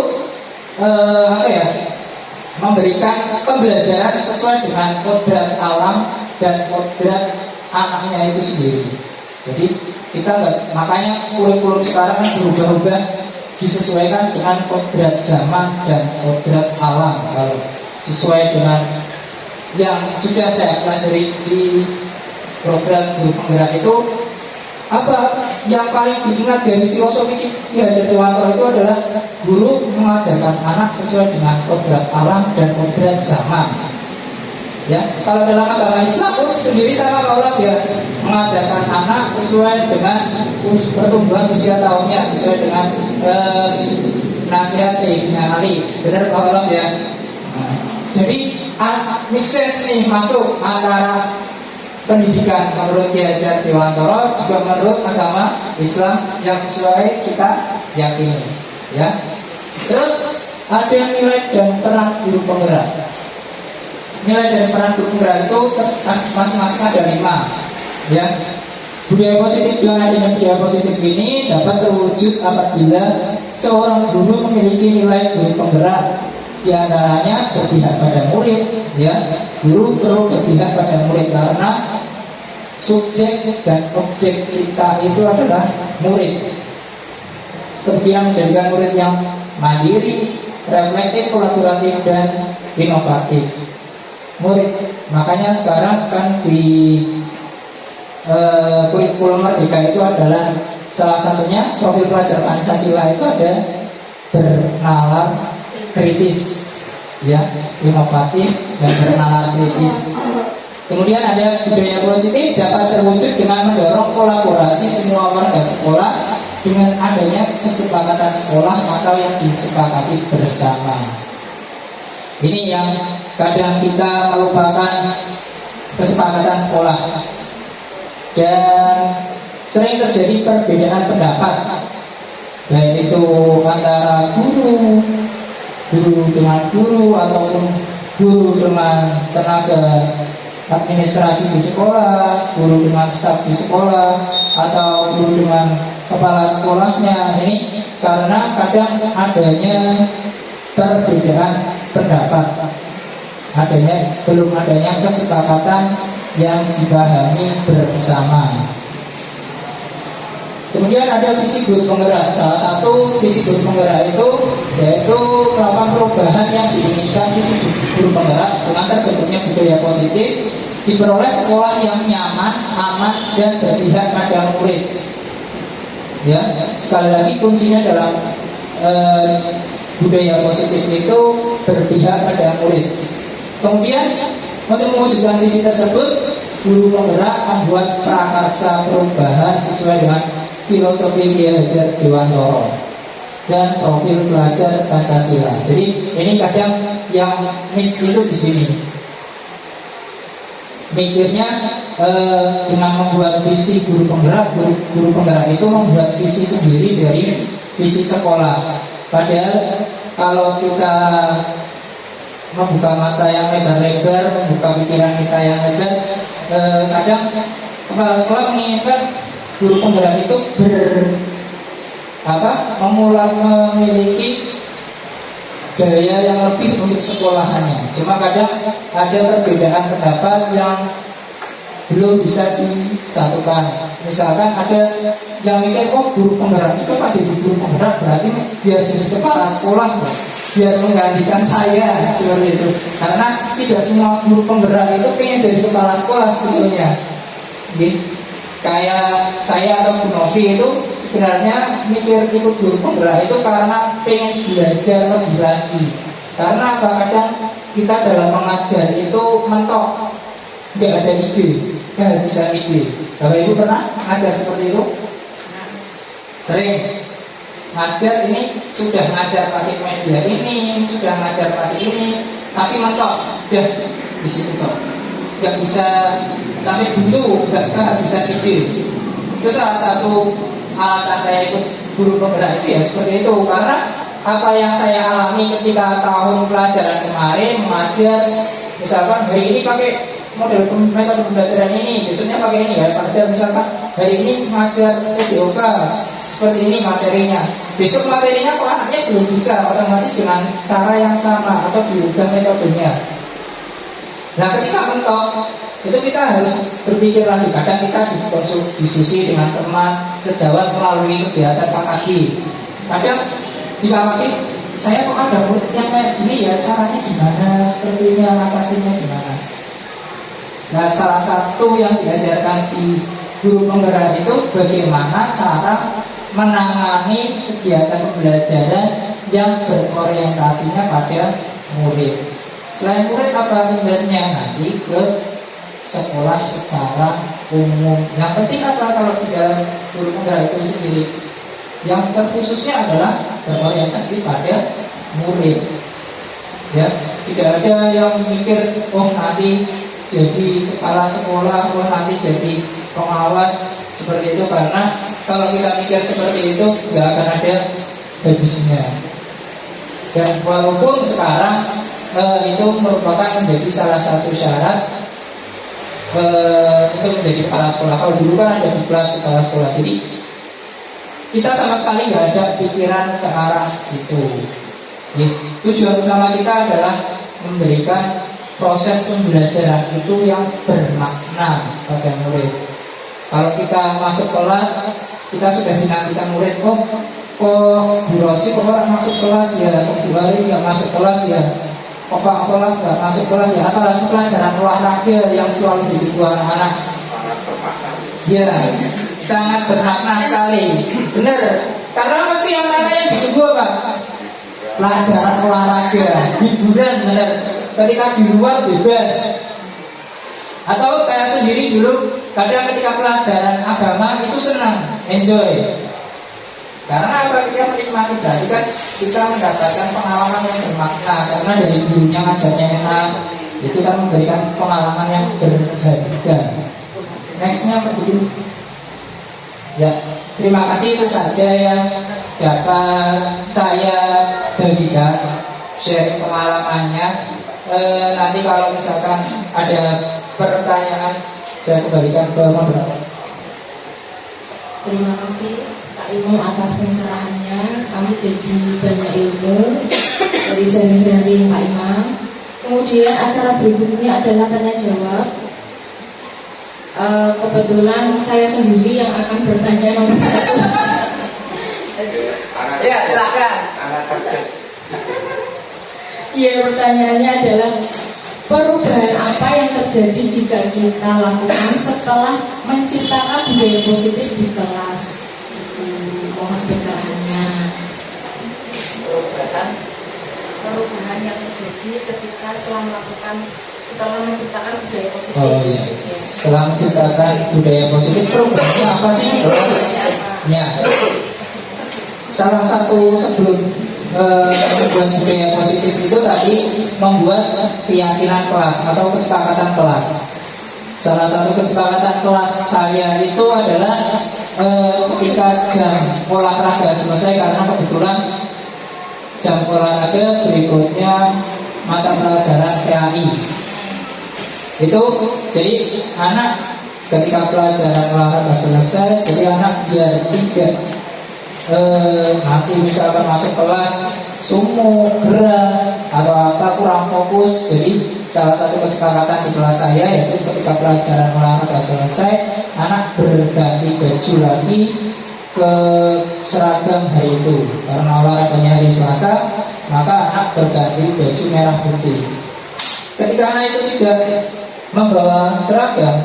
memberikan pembelajaran sesuai dengan kodrat alam dan kodrat anaknya itu sendiri. Jadi kita makanya kurikulum sekarang kan berubah-ubah, disesuaikan dengan kodrat zaman dan kodrat alam. Kalau sesuai dengan yang sudah saya pelajari di program guru penggerak itu, apa yang paling diingat dari filosofi Ki Hajar Dewantara itu adalah guru mengajarkan anak sesuai dengan kodrat alam dan kodrat zaman. Ya, kalau dalam agama Islam pun sendiri sama Allah ya, mengajarkan anak sesuai dengan pertumbuhan usia tahunnya, sesuai dengan nasihat Sayyidina Ali. Benar Pak Allah ya. Jadi mixes nih masuk antara pendidikan menurut Ki Hajar Dewantara juga menurut agama Islam yang sesuai kita yakini. Ya. Terus ada nilai dan peran guru penggerak. Nilai dan peran guru penggerak itu masing-masing ada 5. Ya. Budaya positif dengan adanya budaya positif ini dapat terwujud apabila seorang guru memiliki nilai guru penggerak. Di antaranya berpihak pada murid, ya. Guru perlu berpihak pada murid karena subjek dan objek kita itu adalah murid. Kemudian menjadikan murid yang mandiri, reflektif, kolaboratif, dan inovatif. Murid, makanya sekarang kan di kurikulum Merdeka itu adalah salah satunya profil pelajar Pancasila itu ada bernalar kritis, ya, inovatif dan bernalar kritis. Kemudian ada budaya positif dapat terwujud dengan mendorong kolaborasi semua warga sekolah dengan adanya kesepakatan sekolah atau yang disepakati bersama. Ini yang kadang kita melupakan kesepakatan sekolah dan sering terjadi perbedaan pendapat, baik itu antara guru dengan guru ataupun guru dengan tenaga administrasi di sekolah, guru dengan staf di sekolah, atau guru dengan kepala sekolahnya. Ini karena kadang adanya perbedaan pendapat, belum adanya kesepakatan yang dipahami bersama. Kemudian ada visi guru penggerak. Salah satu visi guru penggerak itu yaitu melakukan perubahan yang diinginkan visi guru penggerak dengan terbentuknya budaya positif, diperoleh sekolah yang nyaman, aman, dan berpihak pada murid. Ya, sekali lagi kuncinya dalam budaya positif itu berpihak pada murid. Kemudian untuk mewujudkan visi tersebut, guru penggerak membuat prakarsa perubahan sesuai dengan filosofi Ki Hajar Dewantoro dan profil pelajar Pancasila. Jadi ini kadang yang miss itu di sini. Mikirnya dengan membuat visi guru penggerak itu membuat visi sendiri dari visi sekolah. Padahal kalau kita membuka mata yang lebar-lebar, membuka pikiran kita yang lebar, kadang kepala sekolah menginginkan guru penggerak itu memiliki daya yang lebih untuk sekolahannya. Cuma kadang ada perbedaan pendapat yang belum bisa disatukan. Misalkan ada yang mikir, guru penggerak itu pas jadi guru penggerak berarti biar jadi kepala sekolah, biar menggantikan saya, seperti itu. Karena tidak semua guru penggerak itu pengen jadi kepala sekolah sebetulnya. Kayak saya atau Bu Novi itu sebenarnya mikir ikut guru penggerak itu karena pengen belajar lebih lagi. Karena kadang kita dalam mengajar itu mentok, nggak ada ide, nggak bisa ide. Bapak Ibu pernah ngajar seperti itu? Sering ngajar, ini sudah ngajar pakai media ini, sudah ngajar pakai ini, tapi mentok, udah di situ toh. Nggak bisa sampai dulu, nggak bisa ide. Itu salah satu alasan saya ikut guru penggerak itu ya seperti itu. Karena apa yang saya alami ketika tahun pelajaran kemarin mengajar, misalkan hari ini pakai metode pembelajaran ini, besoknya pakai ini ya. Pada misalkan hari ini mengajar PJOK seperti ini materinya, besok materinya kok anaknya belum bisa, otomatis dengan cara yang sama atau diubah metodenya. Nah ketika mentok itu kita harus berpikir lagi. Kadang kita diskusi dengan teman sejawat melalui kegiatan KKB. Kadang di KKB saya kok ada murid yang kayak gini ya, caranya gimana, sepertinya atasinya gimana. Nah salah satu yang diajarkan di guru penggerak itu bagaimana cara menangani kegiatan pembelajaran yang berorientasinya pada murid. Selain murid apa tugasnya nanti ke sekolah secara umum. Yang penting apa kalau di dalam guru penggerak itu sendiri? Yang terkhususnya adalah berorientasi pada murid. Ya, tidak ada yang mikir nanti jadi kepala sekolah, nanti jadi pengawas seperti itu. Karena kalau kita mikir seperti itu nggak akan ada habisnya. Dan walaupun sekarang itu merupakan menjadi salah satu syarat untuk menjadi kepala sekolah. Kalau dulu kan ada diklat kepala sekolah, jadi kita sama sekali nggak ada pikiran ke arah situ. Jadi, tujuan utama kita adalah memberikan proses pembelajaran itu yang bermakna pada murid. Kalau kita masuk kelas, kita sudah dinantikan murid, Bu Rosi kok orang masuk kelas ya, Bu Hari nggak masuk kelas ya, Pak Apalah nggak masuk kelas ya. Apalagi pelajaran olahraga yang selalu ditunggu anak-anak. Ya, sangat bermakna sekali. Benar. Karena mesti yang mana yang ditunggu apa? Pelajaran olahraga, hiburan, benar. Ketika di luar bebas. Atau saya sendiri dulu kadang ketika pelajaran agama itu senang, enjoy. Karena apa? Kita menikmati, berarti kan kita mendapatkan pengalaman yang bermakna. Karena dari gurunya ngajarnya enak, itu kan memberikan pengalaman yang berharga. Nextnya begitu. Ya, terima kasih, itu saja yang dapat saya bagikan, sharing pengalamannya. Nanti kalau misalkan ada pertanyaan, saya kembalikan ke moderator. Terima kasih Pak Imam atas pencerahannya. Kami jadi banyak ilmu dari seri-seri Pak Imam. Kemudian acara berikutnya adalah tanya jawab. Kebetulan saya sendiri yang akan bertanya nomor 1. Ya, silakan. Anak cerdas. Iya, pertanyaannya adalah perubahan apa yang terjadi jika kita lakukan setelah menciptakan budaya positif di kelas? Mohon pencerahannya. Perubahan yang terjadi ketika setelah menciptakan budaya positif. Oh iya. Setelah menciptakan budaya positif, perubahannya apa sih? Ya. Salah satu sebelum membuat budaya positif itu tadi membuat keyakinan kelas atau kesepakatan kelas. Salah satu kesepakatan kelas saya itu adalah ketika jam olahraga selesai, karena kebetulan jam olahraga berikutnya mata pelajaran PAI. Itu jadi anak ketika pelajaran olahraga selesai, jadi anak biar tidak nanti misalkan masuk kelas sumuk, gerak atau apa kurang fokus. Jadi salah satu kesepakatan di kelas saya yaitu ketika pelajaran olahraga selesai, anak berganti baju lagi ke seragam hari itu. Karena olahraganya hari Selasa, maka anak berganti baju merah putih. Ketika anak itu tidak membawa seragam,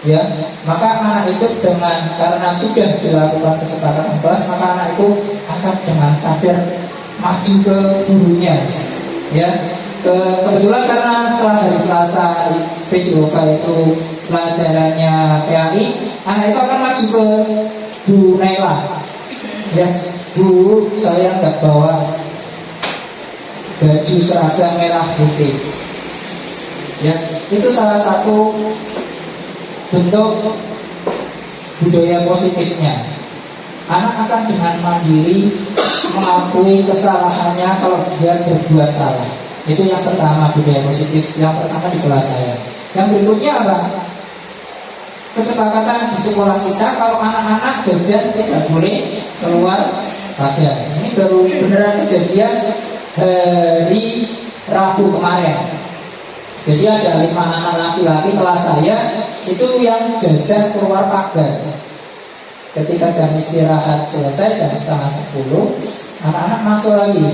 ya, maka anak itu karena sudah dilakukan kesepakatan kelas, maka anak itu akan dengan sadar maju ke gurunya, ya. Kebetulan karena setelah hari Selasa PJOK itu pelajarannya PAI, anak itu akan maju ke Bu Naila, ya, Bu, saya nggak bawa baju seragam merah putih, ya. Itu salah satu bentuk budaya positifnya. Anak akan dengan mandiri mengakui kesalahannya kalau dia berbuat salah. Itu yang pertama, budaya positif yang pertama di kelas saya. Yang berikutnya apa? Kesepakatan di sekolah kita kalau anak-anak jajan tidak boleh keluar pagar. Ini baru beneran kejadian hari Rabu kemarin. Jadi ada 5 anak laki-laki kelas saya itu yang jajan keluar pagar. Ketika jam istirahat selesai jam 9:30, anak-anak masuk lagi.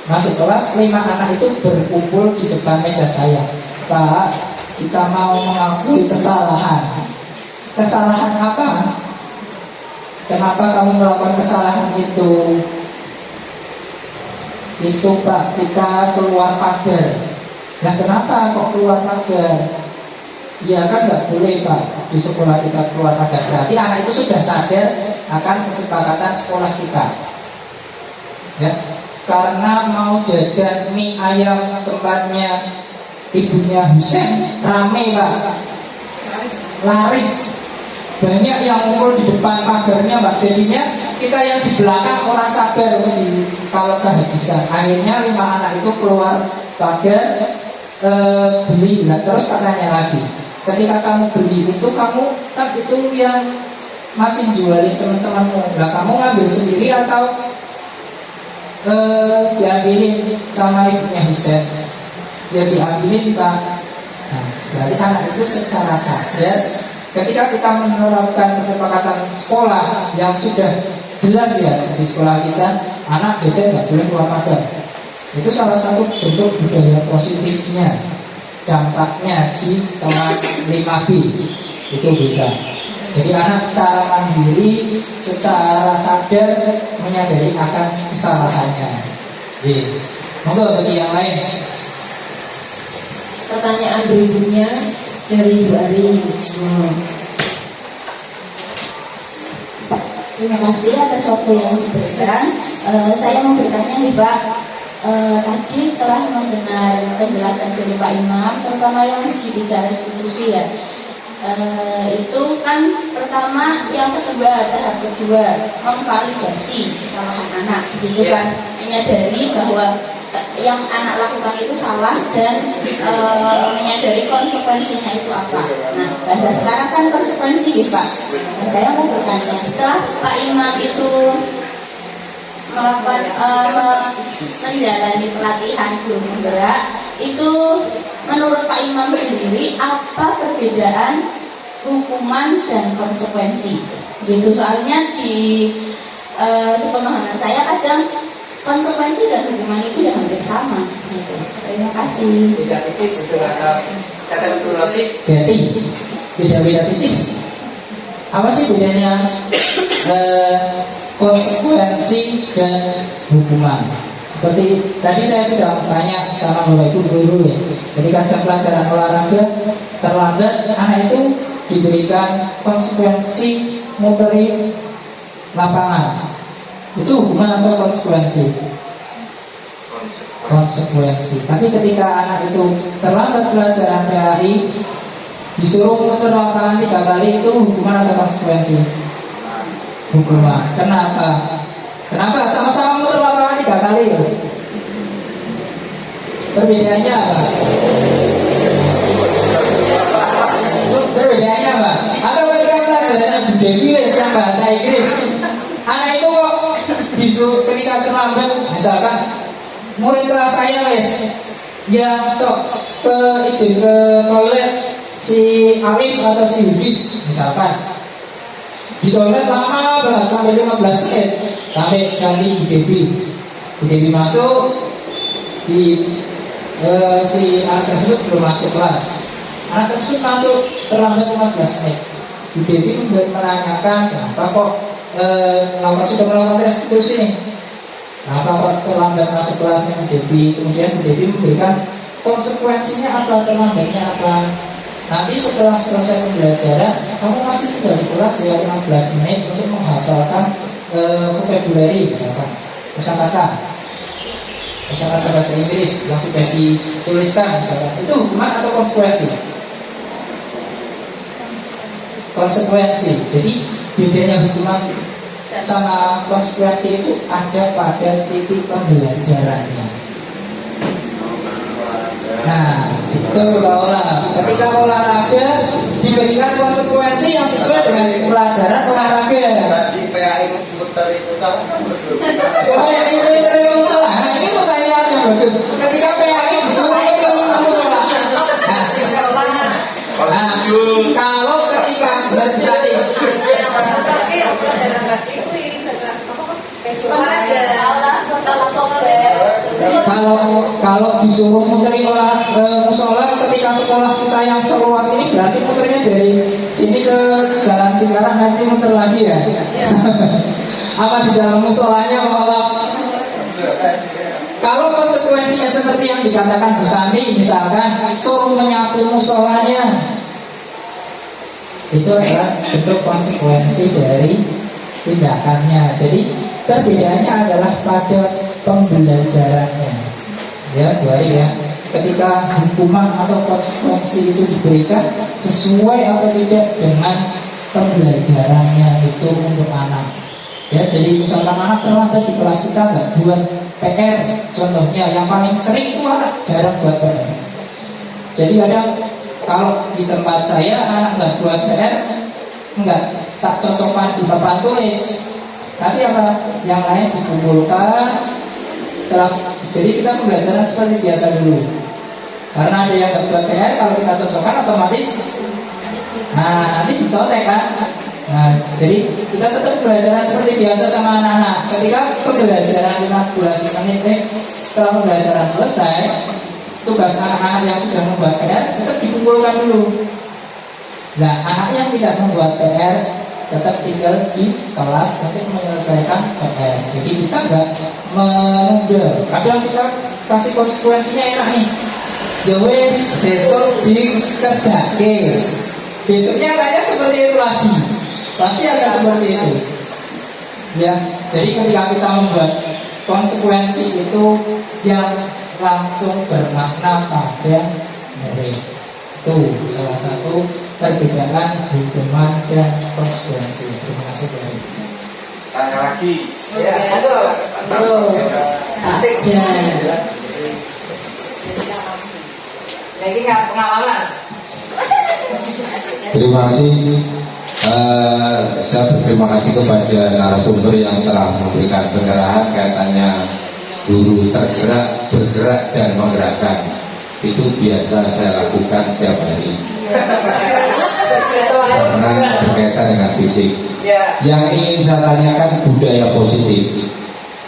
Masuk kelas, 5 anak itu berkumpul di depan meja saya. Pak, kita mau mengakui kesalahan. Kesalahan apa? Kenapa kamu melakukan kesalahan itu? Itu Pak, kita keluar pagar. Nah, kenapa kok keluar pagar? Ya kan nggak boleh Pak, di sekolah kita keluar pagar. Berarti anak itu sudah sadar akan kesepakatan sekolah kita, ya. Karena mau jajan mie ayam tempatnya ibunya Husen, rame Pak, laris, banyak yang ngumpul di depan pagarnya Pak. Jadinya kita yang di belakang orang sabar kalau kehabisan. Akhirnya 5 anak itu keluar pagar, beli. Nah, terus katanya lagi, ketika kamu beli itu kamu kan itu yang masih jualin teman-temanmu. Nah, kamu ngambil sendiri atau diambilin sama ibunya Husen? Ya diambilin Pak. Nah, berarti anak itu secara sadar ketika kita menerapkan kesepakatan sekolah yang sudah jelas ya di sekolah kita, anak jajan nggak boleh keluar pagar. Itu salah satu bentuk budaya positifnya, dampaknya di kelas 5B itu beda. Jadi anak secara mandiri, secara sadar menyadari akan kesalahannya. Jadi, monggo bagi yang lain. Pertanyaan berikutnya dari Ibu Ari. Terima kasih atas waktu yang diberikan. Saya mau bertanya nih Pak, tadi setelah mendengar penjelasan dari Pak Imam, terutama yang segitiga restitusi ya, itu kan pertama, yang kedua, tahap kedua memvalidasi kesalahan anak, gitu kan, menyadari bahwa yang anak lakukan itu salah dan menyadari konsekuensinya itu apa. Nah, bahasa sekarang kan konsekuensi gitu Pak. Nah, saya mau bertanya, setelah Pak Imam itu melakukan menjalani pelatihan guru menggerak, itu menurut Pak Imam sendiri apa perbedaan hukuman dan konsekuensi? Gitu, soalnya di sepemahaman saya kadang konsekuensi dan hukuman itu ya hampir sama. Gitu. Terima kasih. Beda tipis itu kata Ibu Rosi. Beda tipis. Apa sih bedanya konsekuensi dan hukuman? Seperti tadi saya sudah tanya sama Bapak Ibu guru ya. Ketika jam pelajaran olahraga terlambat, anak itu diberikan konsekuensi muteri lapangan. Itu hukuman atau konsekuensi? Konsekuensi. Tapi ketika anak itu terlambat pelajaran PAI, disuruh muter lapangan 3 kali, itu hukuman atau konsekuensi? Hukuman. Kenapa? Kenapa sama-sama muter lapangan 3 kali ya? Perbedaannya apa? Perbedaannya apa? Atau ketika pelajaran Bu Dewi yang bahasa Inggris, anak itu kok disuruh ketika terlambat, misalkan murid kelas saya ya ke izin ke toilet si Alif atau si Yudis misalkan di toilet lama banget sampai 15 menit sampai ganti Bu Dewi masuk di si anak tersebut belum masuk kelas, anak tersebut masuk terlambat 15 menit. Bu Dewi menanyakan kenapa kok lawan sudah melakukan restitusi nih, kenapa kok terlambat masuk kelasnya Bu Dewi. Kemudian Bu Dewi memberikan konsekuensinya apa, terlambatnya apa. Nanti setelah selesai pembelajaran, kamu masih tinggal di kelas ya 15 menit untuk menghafalkan vocabulary misalkan, kosakata bahasa Inggris yang sudah dituliskan misalkan. Itu hukuman atau konsekuensi? Konsekuensi. Jadi bedanya hukuman sama konsekuensi itu ada pada titik pembelajarannya. Nah, itu ketika olahraga diberikan konsekuensi yang sesuai dengan pelajaran olahraga. Tadi PAI muter itu salah kan betul? Oh ya, ini salah. Nah, ini pertanyaan yang bagus. Ketika PAI disuruh itu kamu salah. Nah, kalau ketika berjadi kalau disuruh muteri musola ketika sekolah kita yang seluas ini, berarti muternya dari sini ke Jalan Singkarang, nanti muter lagi ya? Apa di dalam musolanya Kalau konsekuensinya seperti yang dikatakan Bu Santi, misalkan suruh menyapu musolanya, itu adalah bentuk konsekuensi dari tindakannya. Jadi perbedaannya adalah pada pembelajarannya. Ya, Bu Ari ya. Ketika hukuman atau konsekuensi itu diberikan sesuai atau tidak dengan pembelajarannya itu untuk anak. Ya, jadi misalkan anak terlambat di kelas kita nggak buat PR, contohnya yang paling sering itu anak jarang buat PR. Jadi kadang kalau di tempat saya anak nggak buat PR, nggak tak cocokkan di papan tulis. Tapi apa yang lain dikumpulkan setelah, jadi kita pembelajaran seperti biasa dulu. Karena ada yang nggak buat PR, kalau kita cocokkan otomatis, nah nanti dicontek kan. Nah, jadi kita tetap pembelajaran seperti biasa sama anak-anak. Ketika pembelajaran 15 menit setelah pembelajaran selesai, tugas anak-anak yang sudah membuat PR tetap dikumpulkan dulu. Nah, anak yang tidak membuat PR tetap tinggal di kelas untuk menyelesaikan PR. Jadi kita nggak menunda. Kadang kita kasih konsekuensinya enak nih. Ya wes, besok dikerjakan. Besoknya kayaknya seperti itu lagi. Pasti akan seperti itu. Ya, jadi ketika kita membuat konsekuensi itu yang langsung bermakna pada murid. Itu salah satu perbedaan hukuman dan konsekuensi. Terima kasih Pak. Tanya lagi. Ya, halo. Asik ya. Lagi nggak pengalaman. Terima kasih. Saya berterima kasih kepada narasumber yang telah memberikan pencerahan kaitannya guru tergerak, bergerak dan menggerakkan. Itu biasa saya lakukan setiap hari. Karena berkaitan dengan fisik. Yang ingin saya tanyakan budaya positif.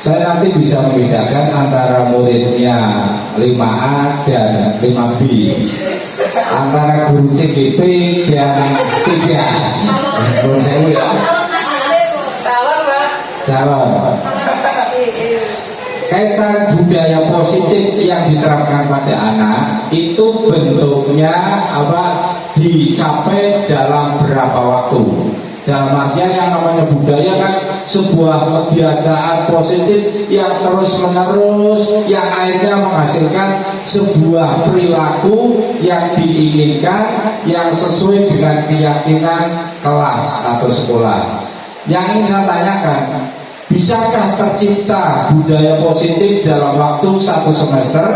Saya nanti bisa membedakan antara muridnya 5A dan 5B, antara guru CGP dan 3. Menurut saya ya. Calon. Kaitan budaya positif yang diterapkan pada anak itu bentuknya apa? Dicapai dalam berapa waktu? Dalam artian yang namanya budaya kan sebuah kebiasaan positif yang terus menerus, yang akhirnya menghasilkan sebuah perilaku yang diinginkan, yang sesuai dengan keyakinan kelas atau sekolah. Yang ingin saya tanyakan, bisakah tercipta budaya positif dalam waktu 1 semester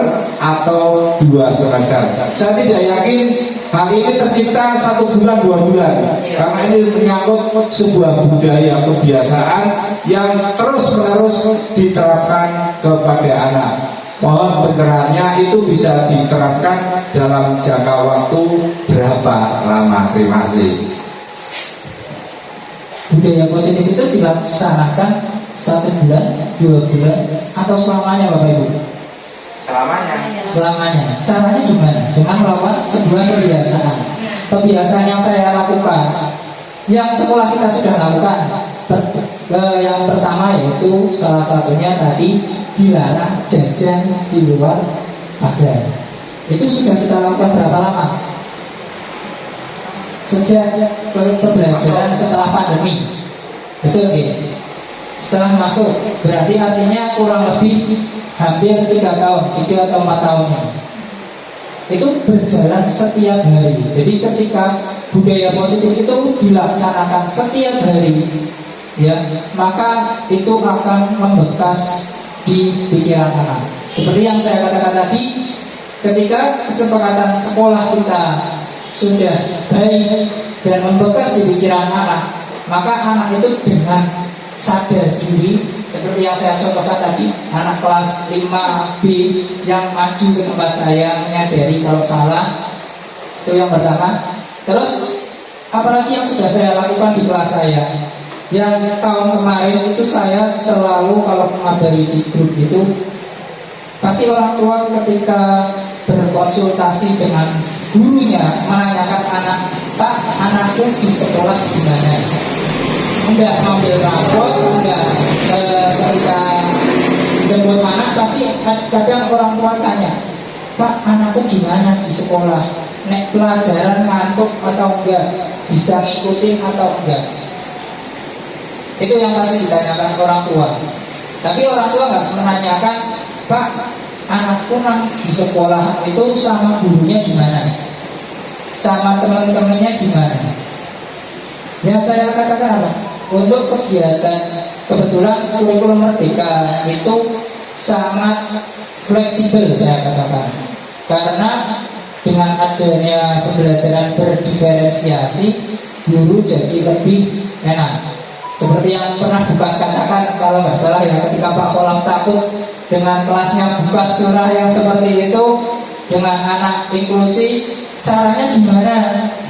atau 2 semester? Saya tidak yakin hal ini tercipta 1 bulan, 2 bulan, karena ini menyangkut sebuah budaya kebiasaan yang terus-menerus diterapkan kepada anak. Mohon pencerahannya itu bisa diterapkan dalam jangka waktu berapa lama? Terima kasih. Budaya positif itu dilaksanakan 1 bulan, 2 bulan, atau selamanya Bapak Ibu? Selamanya. Caranya gimana? Dengan melakukan sebuah kebiasaan. Kebiasaan yang saya lakukan, yang sekolah kita sudah lakukan. Yang pertama yaitu salah satunya tadi dilarang jajan di luar pagar. Itu sudah kita lakukan berapa lama? Sejak pembelajaran setelah pandemi. Betul ya? Setelah masuk, berarti artinya kurang lebih hampir 3 tahun, 3 atau 4 tahun. Itu berjalan setiap hari. Jadi ketika budaya positif itu dilaksanakan setiap hari, ya, maka itu akan membekas di pikiran anak. Seperti yang saya katakan tadi, ketika kesepakatan sekolah kita sudah baik dan membekas di pikiran anak, maka anak itu dengan sadar diri, seperti yang saya contohkan tadi, anak kelas 5B yang maju ke tempat saya menyadari kalau salah. Itu yang pertama. Terus apalagi yang sudah saya lakukan di kelas saya, yang tahun kemarin itu saya selalu kalau mengabari di grup itu, pasti orang tua ketika berkonsultasi dengan gurunya menanyakan anak, Pak, anakku di sekolah gimana? Enggak ngambil rapor, enggak ketika jemput anak, pasti kadang orang tua tanya, Pak, anakku gimana di sekolah? Nek pelajaran ngantuk atau enggak? Bisa ngikutin atau enggak? Itu yang pasti ditanyakan orang tua. Tapi orang tua enggak menanyakan, Pak, anakku di sekolah itu sama gurunya gimana? Sama teman-temannya gimana? Yang saya katakan apa? Untuk kegiatan, kebetulan kurikulum Merdeka itu sangat fleksibel saya katakan. Karena dengan adanya pembelajaran berdiferensiasi, guru jadi lebih enak. Seperti yang pernah Bukas katakan, kalau nggak salah ya, ketika Pak Kolam takut dengan kelasnya Bukas Turah yang seperti itu, dengan anak inklusi, caranya gimana?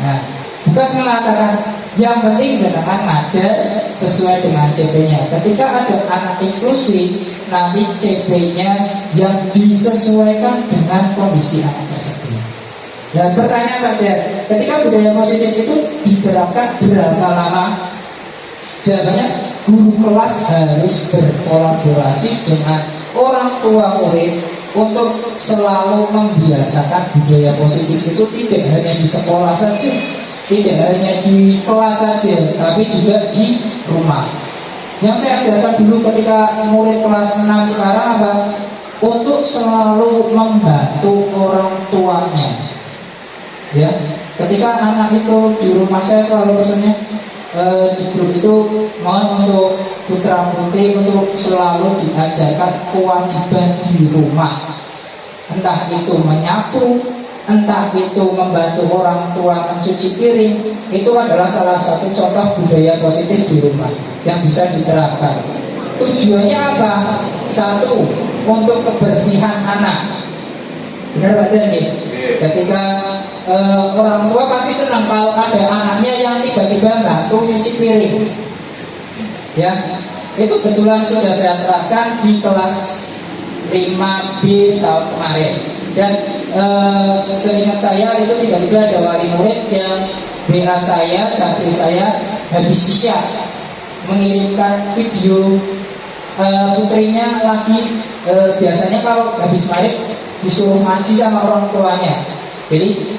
Nah, Bukas mengatakan, yang penting jangan ngajar sesuai dengan CP-nya. Ketika ada anak inklusi, nanti CP-nya yang disesuaikan dengan kondisi anak tersebut. Dan pertanyaan Pak Jan, ketika budaya positif itu diterapkan berapa lama? Jawabannya, guru kelas harus berkolaborasi dengan orang tua murid untuk selalu membiasakan budaya positif itu tidak hanya di sekolah saja, tidak hanya di kelas saja, tapi juga di rumah. Yang saya ajarkan dulu ketika murid kelas 6 sekarang apa? Untuk selalu membantu orang tuanya. Ya, ketika anak itu di rumah saya selalu pesannya di grup itu mohon untuk putra putri untuk selalu diajarkan kewajiban di rumah, entah itu menyapu, entah itu membantu orang tua mencuci piring. Itu adalah salah satu contoh budaya positif di rumah yang bisa diterapkan. Tujuannya apa? Satu, untuk kebersihan anak. Benar Pak Jan? Ketika orang tua pasti senang kalau ada anaknya yang tiba-tiba bantu nyuci piring. Ya, itu kebetulan sudah saya terapkan di kelas 5B tahun kemarin. Dan seingat saya itu tiba-tiba ada wali murid yang WA saya, chatting saya habis isya mengirimkan video putrinya lagi biasanya kalau habis maghrib disuruh ngaji sama orang tuanya. Jadi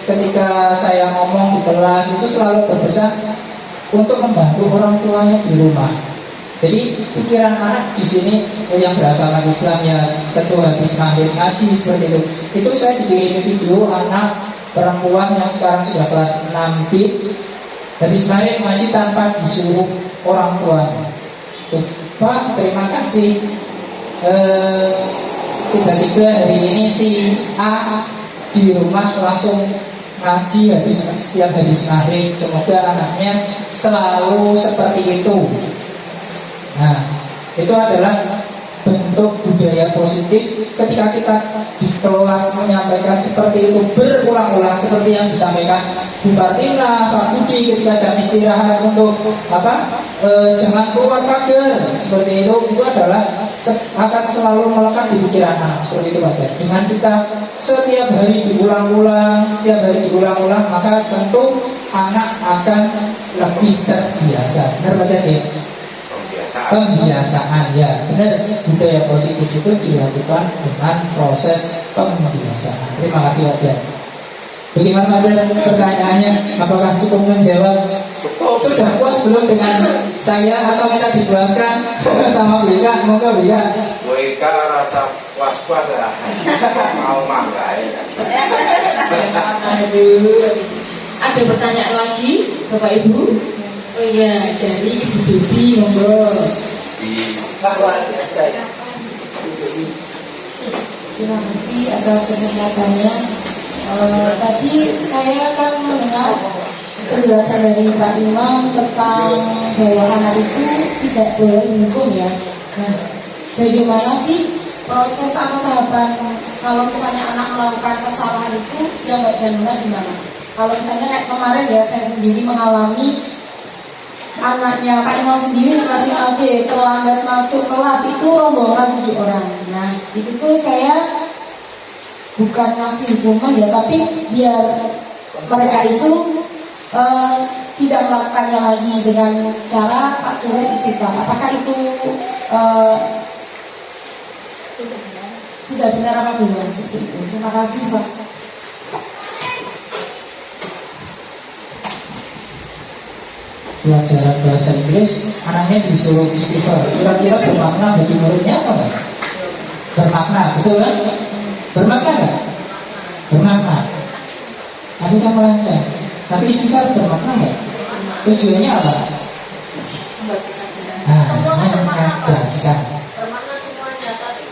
ketika saya ngomong di kelas itu selalu berpesan untuk membantu orang tuanya di rumah. Jadi pikiran anak di sini yang beragama Islam ya tentu habis maghrib ngaji seperti itu. Itu saya dikirim video anak perempuan yang sekarang sudah kelas 6B habis maghrib ngaji tanpa disuruh orang tuanya. Pak, terima kasih. Tiba-tiba hari ini si A di rumah langsung ngaji setiap habis maghrib. Semoga anaknya selalu seperti itu. Nah, itu adalah bentuk budaya positif ketika kita di kelas menyampaikan seperti itu berulang-ulang seperti yang disampaikan Bu Partina, Pak Budi ketika jam istirahat untuk jangan keluar pagar seperti itu adalah akan selalu melekat di pikiran anak seperti itu Pak. Dengan kita setiap hari diulang-ulang, maka tentu anak akan lebih terbiasa. Benar Pak ya? Pembiasaan ya, benar. Budaya positif itu dilakukan dengan proses pembiasaan. Terima kasih Pak Jan. Bagaimana Pak Jan pertanyaannya? Apakah cukup menjawab? Sudah puas belum dengan saya atau minta dijelaskan sama Bu Ika? Moga Bu Ika. Bu Ika rasa puas-puas lah. Mau mangga ya. Ada pertanyaan lagi Bapak Ibu? Oh iya, dari Ibu Dewi, monggo. Luar biasa ya. Terima kasih atas kesempatannya. Tadi saya kan mendengar penjelasan dari Pak Imam tentang bahwa anak itu tidak boleh dihukum ya. Nah, bagaimana sih proses atau tahapan kalau misalnya anak melakukan kesalahan itu yang baik dan benar gimana? Kalau misalnya kayak kemarin ya saya sendiri mengalami anaknya Pak Imam sendiri masih terlambat masuk kelas itu rombongan 7 orang. Nah itu tuh saya bukan ngasih hukuman ya, tapi biar mereka itu tidak melakukannya lagi dengan cara Pak suruh istighfar. Apakah itu sudah benar apa belum seperti itu? Terima kasih Pak. Pelajaran bahasa Inggris anaknya disuruh istighfar, kira-kira bermakna bagi muridnya apa enggak? Bermakna, betul kan? Bermakna enggak? Bermakna. Tapi kan melancang. Tapi istighfar bermakna enggak? Tujuannya apa? Nah, mengajarkan. Bermakna semuanya, tapi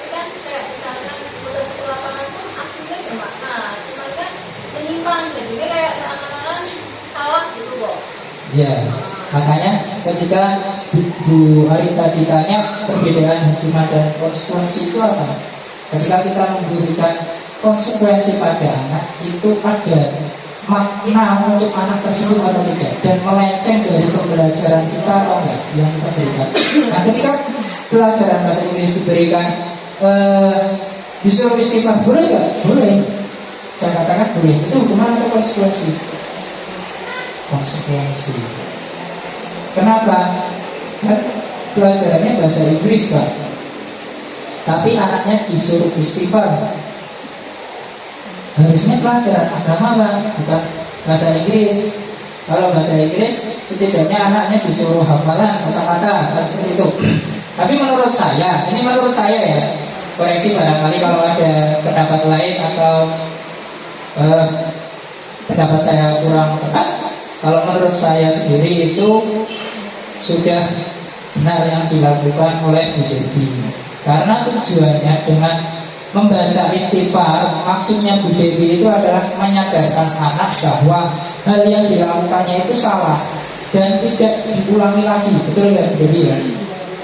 kan kayak misalkan betul-betul lapangan pun aslinya bermakna, cuman kan menyimpang, jadi kayak anak-anak salah gitu kok. Ya, makanya ketika Bu Arita ditanya perbedaan hukuman dan konsekuensi itu apa? Ketika kita memberikan konsekuensi pada anak, itu ada makna untuk anak tersebut atau tidak, dan melenceng dari pembelajaran kita atau enggak yang kita berikan. Nah, ketika pelajaran bahasa Inggris diberikan disuruh istighfar, boleh enggak? Boleh. saya katakan boleh. Itu hukuman atau konsekuensi? Konsekuensi. Kenapa? Kan pelajarannya bahasa Inggris, Pak. Tapi anaknya disuruh istighfar. Harusnya pelajaran agama, Pak, bukan bahasa Inggris. Kalau bahasa Inggris, setidaknya anaknya disuruh hafalan kosakata, seperti itu. Tapi menurut saya, ini menurut saya ya, koreksi barangkali kalau ada pendapat lain atau pendapat saya kurang tepat. Kalau menurut saya sendiri itu sudah benar yang dilakukan oleh Bu Devi. Karena tujuannya dengan membaca istighfar, maksudnya Bu Devi itu adalah menyadarkan anak bahwa hal yang dilakukannya itu salah dan tidak diulangi lagi. Betul ya Bu Devi ya?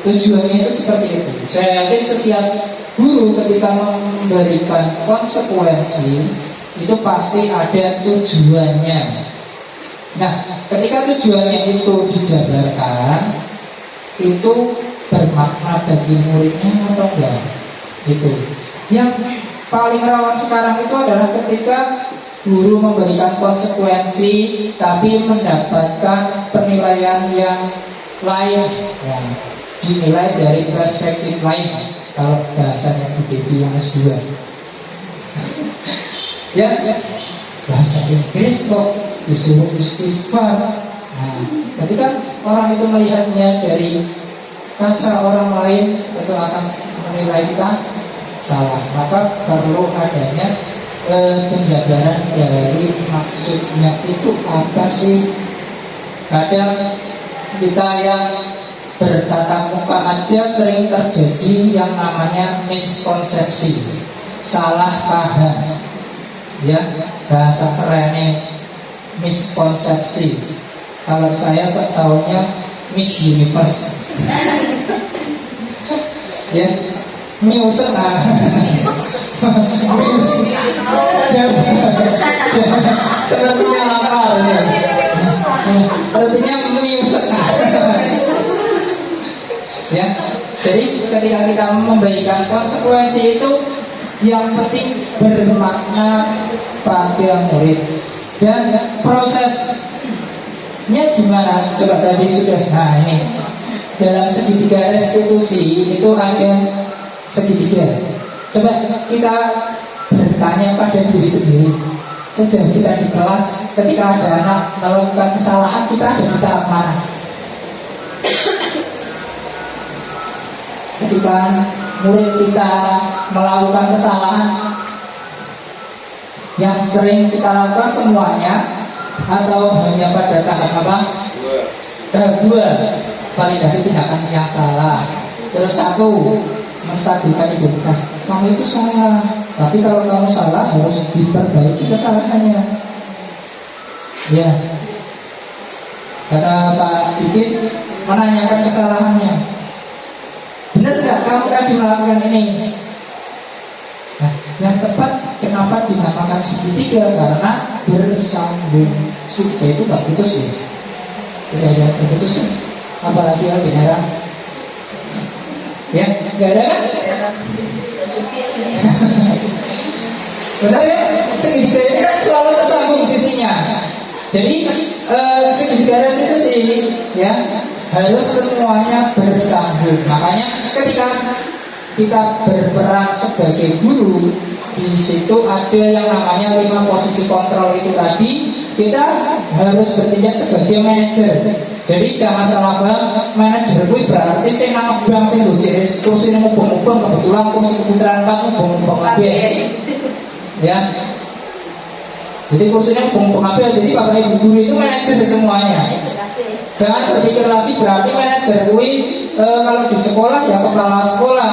Tujuannya itu seperti itu. Saya yakin setiap guru ketika memberikan konsekuensi itu pasti ada tujuannya. Nah, ketika tujuannya itu dijabarkan, itu bermakna bagi muridnya atau enggak? Itu. Yang paling rawan sekarang itu adalah ketika guru memberikan konsekuensi tapi mendapatkan penilaian yang lain, ya, dinilai dari perspektif lain. Kalau bahasanya Bu Devi yang S2, ya, bahasa Inggris kok disuruh istighfar. Nah, ketika orang itu melihatnya dari kaca orang lain, itu akan menilai kita salah. Maka perlu adanya penjabaran dari maksudnya itu apa sih. Kadang kita yang bertatap muka aja sering terjadi yang namanya miskonsepsi, salah paham. Ya, bahasa kerennya miskonsepsi. Kalau saya setahunya Miss Universe. Ya, Muse sepertinya lapar ya. Artinya Muse. Ya, jadi ketika kita memberikan konsekuensi itu yang penting bermakna pada murid. Dan prosesnya gimana? Coba tadi sudah. Nah ini dalam segitiga restitusi itu ada segitiga. Coba kita bertanya pada diri sendiri. Sejak kita di kelas, ketika ada anak melakukan kesalahan, kita ada di tahap mana? Ketika murid kita melakukan kesalahan, yang sering kita lakukan semuanya atau hanya pada tahap apa? Tahap 2, validasi tindakan yang salah. Terus 1, menstabilkan identitas. Kamu itu salah, tapi kalau kamu salah harus diperbaiki kesalahannya. Ya, kata Pak Dikit menanyakan kesalahannya. Benar nggak kamu tadi melakukan ini? Nah, yang tepat kenapa dinamakan segitiga? Karena bersambung. Segitiga itu nggak putus ya, tidak ada terputus. Apalagi lagi merah. Ya, nggak ada kan? Benar ya? Segitiga ini kan selalu tersambung sisinya. Jadi segitiga restitusi ya harus semuanya bersambung. Makanya ketika kita berperan sebagai guru, di situ ada yang namanya 5 posisi kontrol itu tadi. Kita harus bertindak sebagai manajer. Jadi jangan salah paham, manajer itu berarti saya nangkep sing ngurus kursi nang mubeng-mubeng kebetulan kursi keputaran 4 mubeng-mubeng kabeh. Ya. Jadi kursinya mubeng-mubeng kabeh. Jadi Bapak Ibu guru itu manajer semuanya. Jangan berpikir lagi berarti manajer kui kalau di sekolah ya kepala sekolah.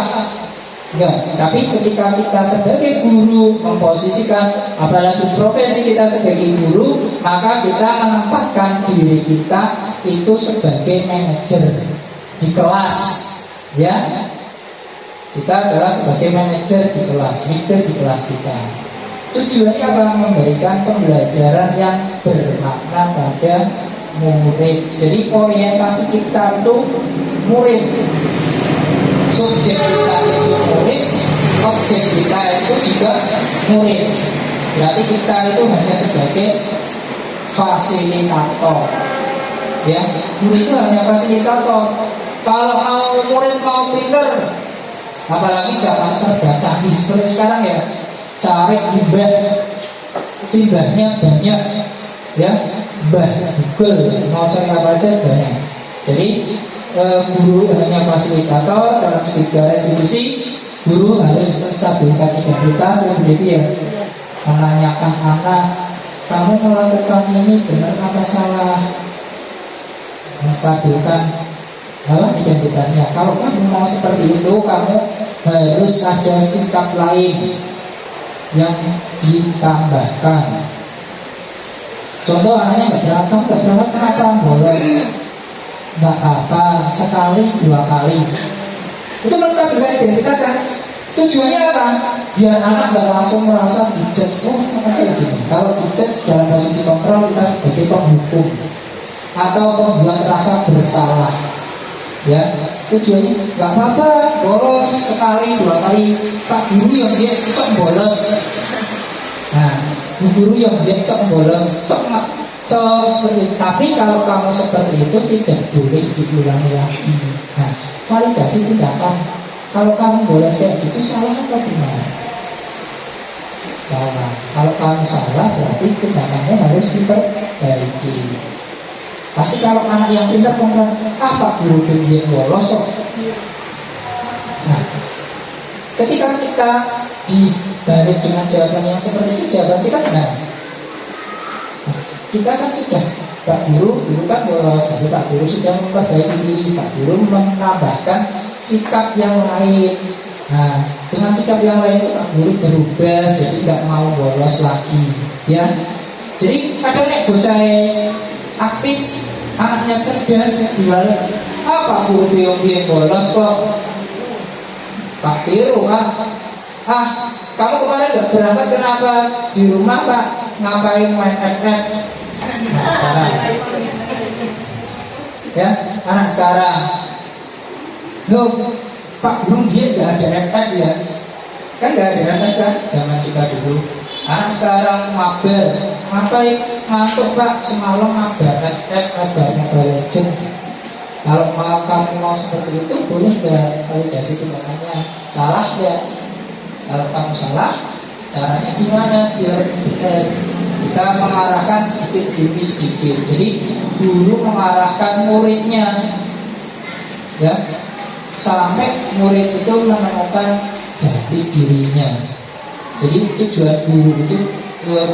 Enggak, tapi ketika kita sebagai guru memposisikan, apalagi profesi kita sebagai guru, maka kita menempatkan diri kita itu sebagai manajer di kelas, ya. Kita adalah sebagai manajer di kelas, leader di kelas kita. Tujuannya apa? Memberikan pembelajaran yang bermakna pada murid. Jadi orientasi kita itu murid. Subjek kita itu murid, objek kita itu juga murid. Berarti kita itu hanya sebagai fasilitator. Ya, guru itu hanya fasilitator. Kalau murid mau pinter, apalagi zaman serba canggih seperti sekarang ya, cari imbah, simbahnya banyak, ya, mbah Google mau cari apa aja banyak. Jadi guru hanya fasilitator dalam segala restitusi. Guru harus menstabilkan identitas, jadi ya menanyakan anak, kamu melakukan ini benar apa salah, menstabilkan identitasnya. Kalau kamu mau seperti itu, kamu harus ada sikap lain yang ditambahkan. Contoh, anaknya nggak berangkat kenapa bolos? Nggak apa, sekali 2 kali. Itu menstabilkan identitas kan? Tujuannya apa? Biar anak nggak langsung merasa dijudge. Oh, makanya begini. Kalau dijudge dalam posisi kontrol, kita sebagai penghukum atau membuat rasa bersalah. Ya, tujuannya nggak apa-apa, bolos sekali 2 kali. Pak guru yang dia cok bolos. Nah, guru yang dia cok bolos, cok seperti itu. Tapi kalau kamu seperti itu tidak boleh diulangi lagi. Nah, validasi tindakan. Kalau kamu bolos kayak gitu salah apa gimana? Salah. Kalau kamu salah berarti tindakannya harus diperbaiki. Pasti kalau anak yang pintar ngomong apa guru dia bolos. Nah, ketika kita dibalik dengan jawaban yang seperti itu, jawaban kita benar. Kita kan sudah, Pak Guru kan bolos, tapi Pak Guru sudah memperbaiki diri, Pak Guru menambahkan sikap yang lain. Nah, dengan sikap yang lain itu Pak Guru berubah, jadi nggak mau bolos lagi, ya. Jadi kadang nek bocah aktif, anaknya cerdas, dibalik, Pak Guru dia bolos kok. Pak Guru kamu kemarin nggak berangkat kenapa? Di rumah Pak, ngapain main FF? Nah, sekarang ya, anak sekarang loh, Pak Guru dia nggak ada FF ya? Kan nggak ada FF kan? Zaman kita dulu. Anak sekarang mabel, ngapain ngantuk Pak? Semalam mabar FF, mabar Mobile Legends. Kalau kamu mau seperti itu, boleh nggak validasi tindakannya? Salah ya? Kalau kamu salah, caranya gimana? Biar kita mengarahkan sedikit demi sedikit. Jadi guru mengarahkan muridnya, ya, sampai murid itu menemukan jati dirinya. Jadi tujuan guru itu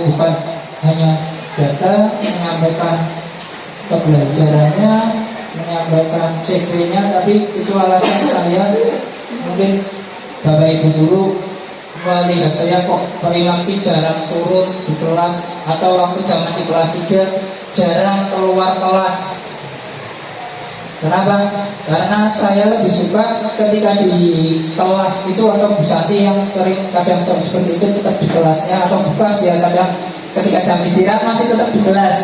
bukan hanya data, menyampaikan pembelajarannya, menyampaikan CV-nya, tapi itu alasan saya mungkin Bapak Ibu guru melihat saya kok Pak Imaki jarang turun di kelas, atau waktu zaman di kelas 3 jarang keluar kelas. Kenapa? Karena saya lebih suka ketika di kelas itu, atau Bu Santi yang sering kadang seperti itu tetap di kelasnya, atau Bukas ya kadang ketika jam istirahat masih tetap di kelas.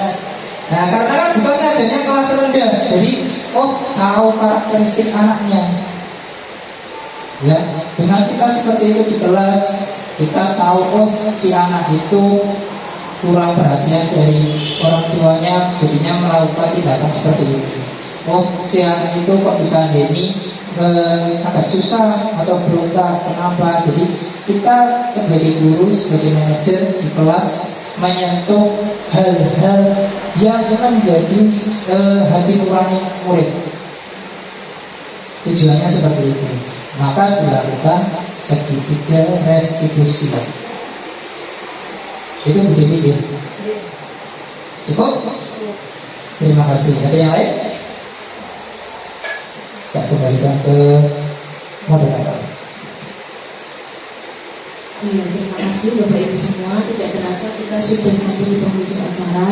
Nah, karena kan Bukas ngajarnya kelas rendah, jadi tahu karakteristik anaknya. Ya, dengan kita seperti itu di kelas, kita tahu si anak itu kurang perhatian dari orang tuanya, jadinya melakukan tindakan seperti itu. Si anak itu kok dikandani agak susah atau berontak, kenapa? Jadi kita sebagai guru, sebagai manajer di kelas menyentuh hal-hal yang menjadi hati nurani murid. Tujuannya seperti itu. Maka dilakukan segitiga restitusi. Itu begini. Cukup? Terima kasih. Ada yang lain? Kita kembalikan ke moderator. Iya, terima kasih Bapak Ibu semua. Tidak terasa kita sudah sampai di penghujung acara.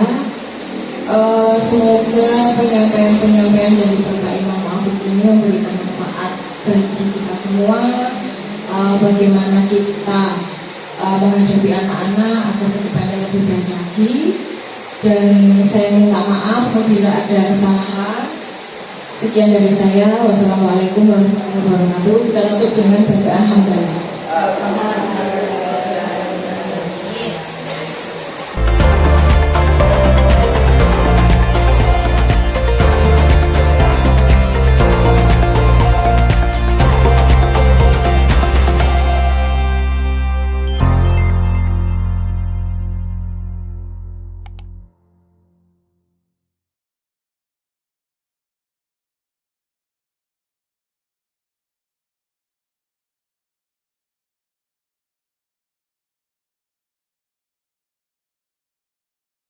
Semoga penyampaian dari Bapak Imam Ma'ruf ini memberikan manfaat bagi kita semua, bagaimana kita menghadapi anak-anak agar kedepannya lebih baik lagi. Dan saya minta maaf apabila ada kesalahan. Sekian dari saya. Wassalamualaikum warahmatullahi wabarakatuh. Kita tutup dengan bacaan hamdalah.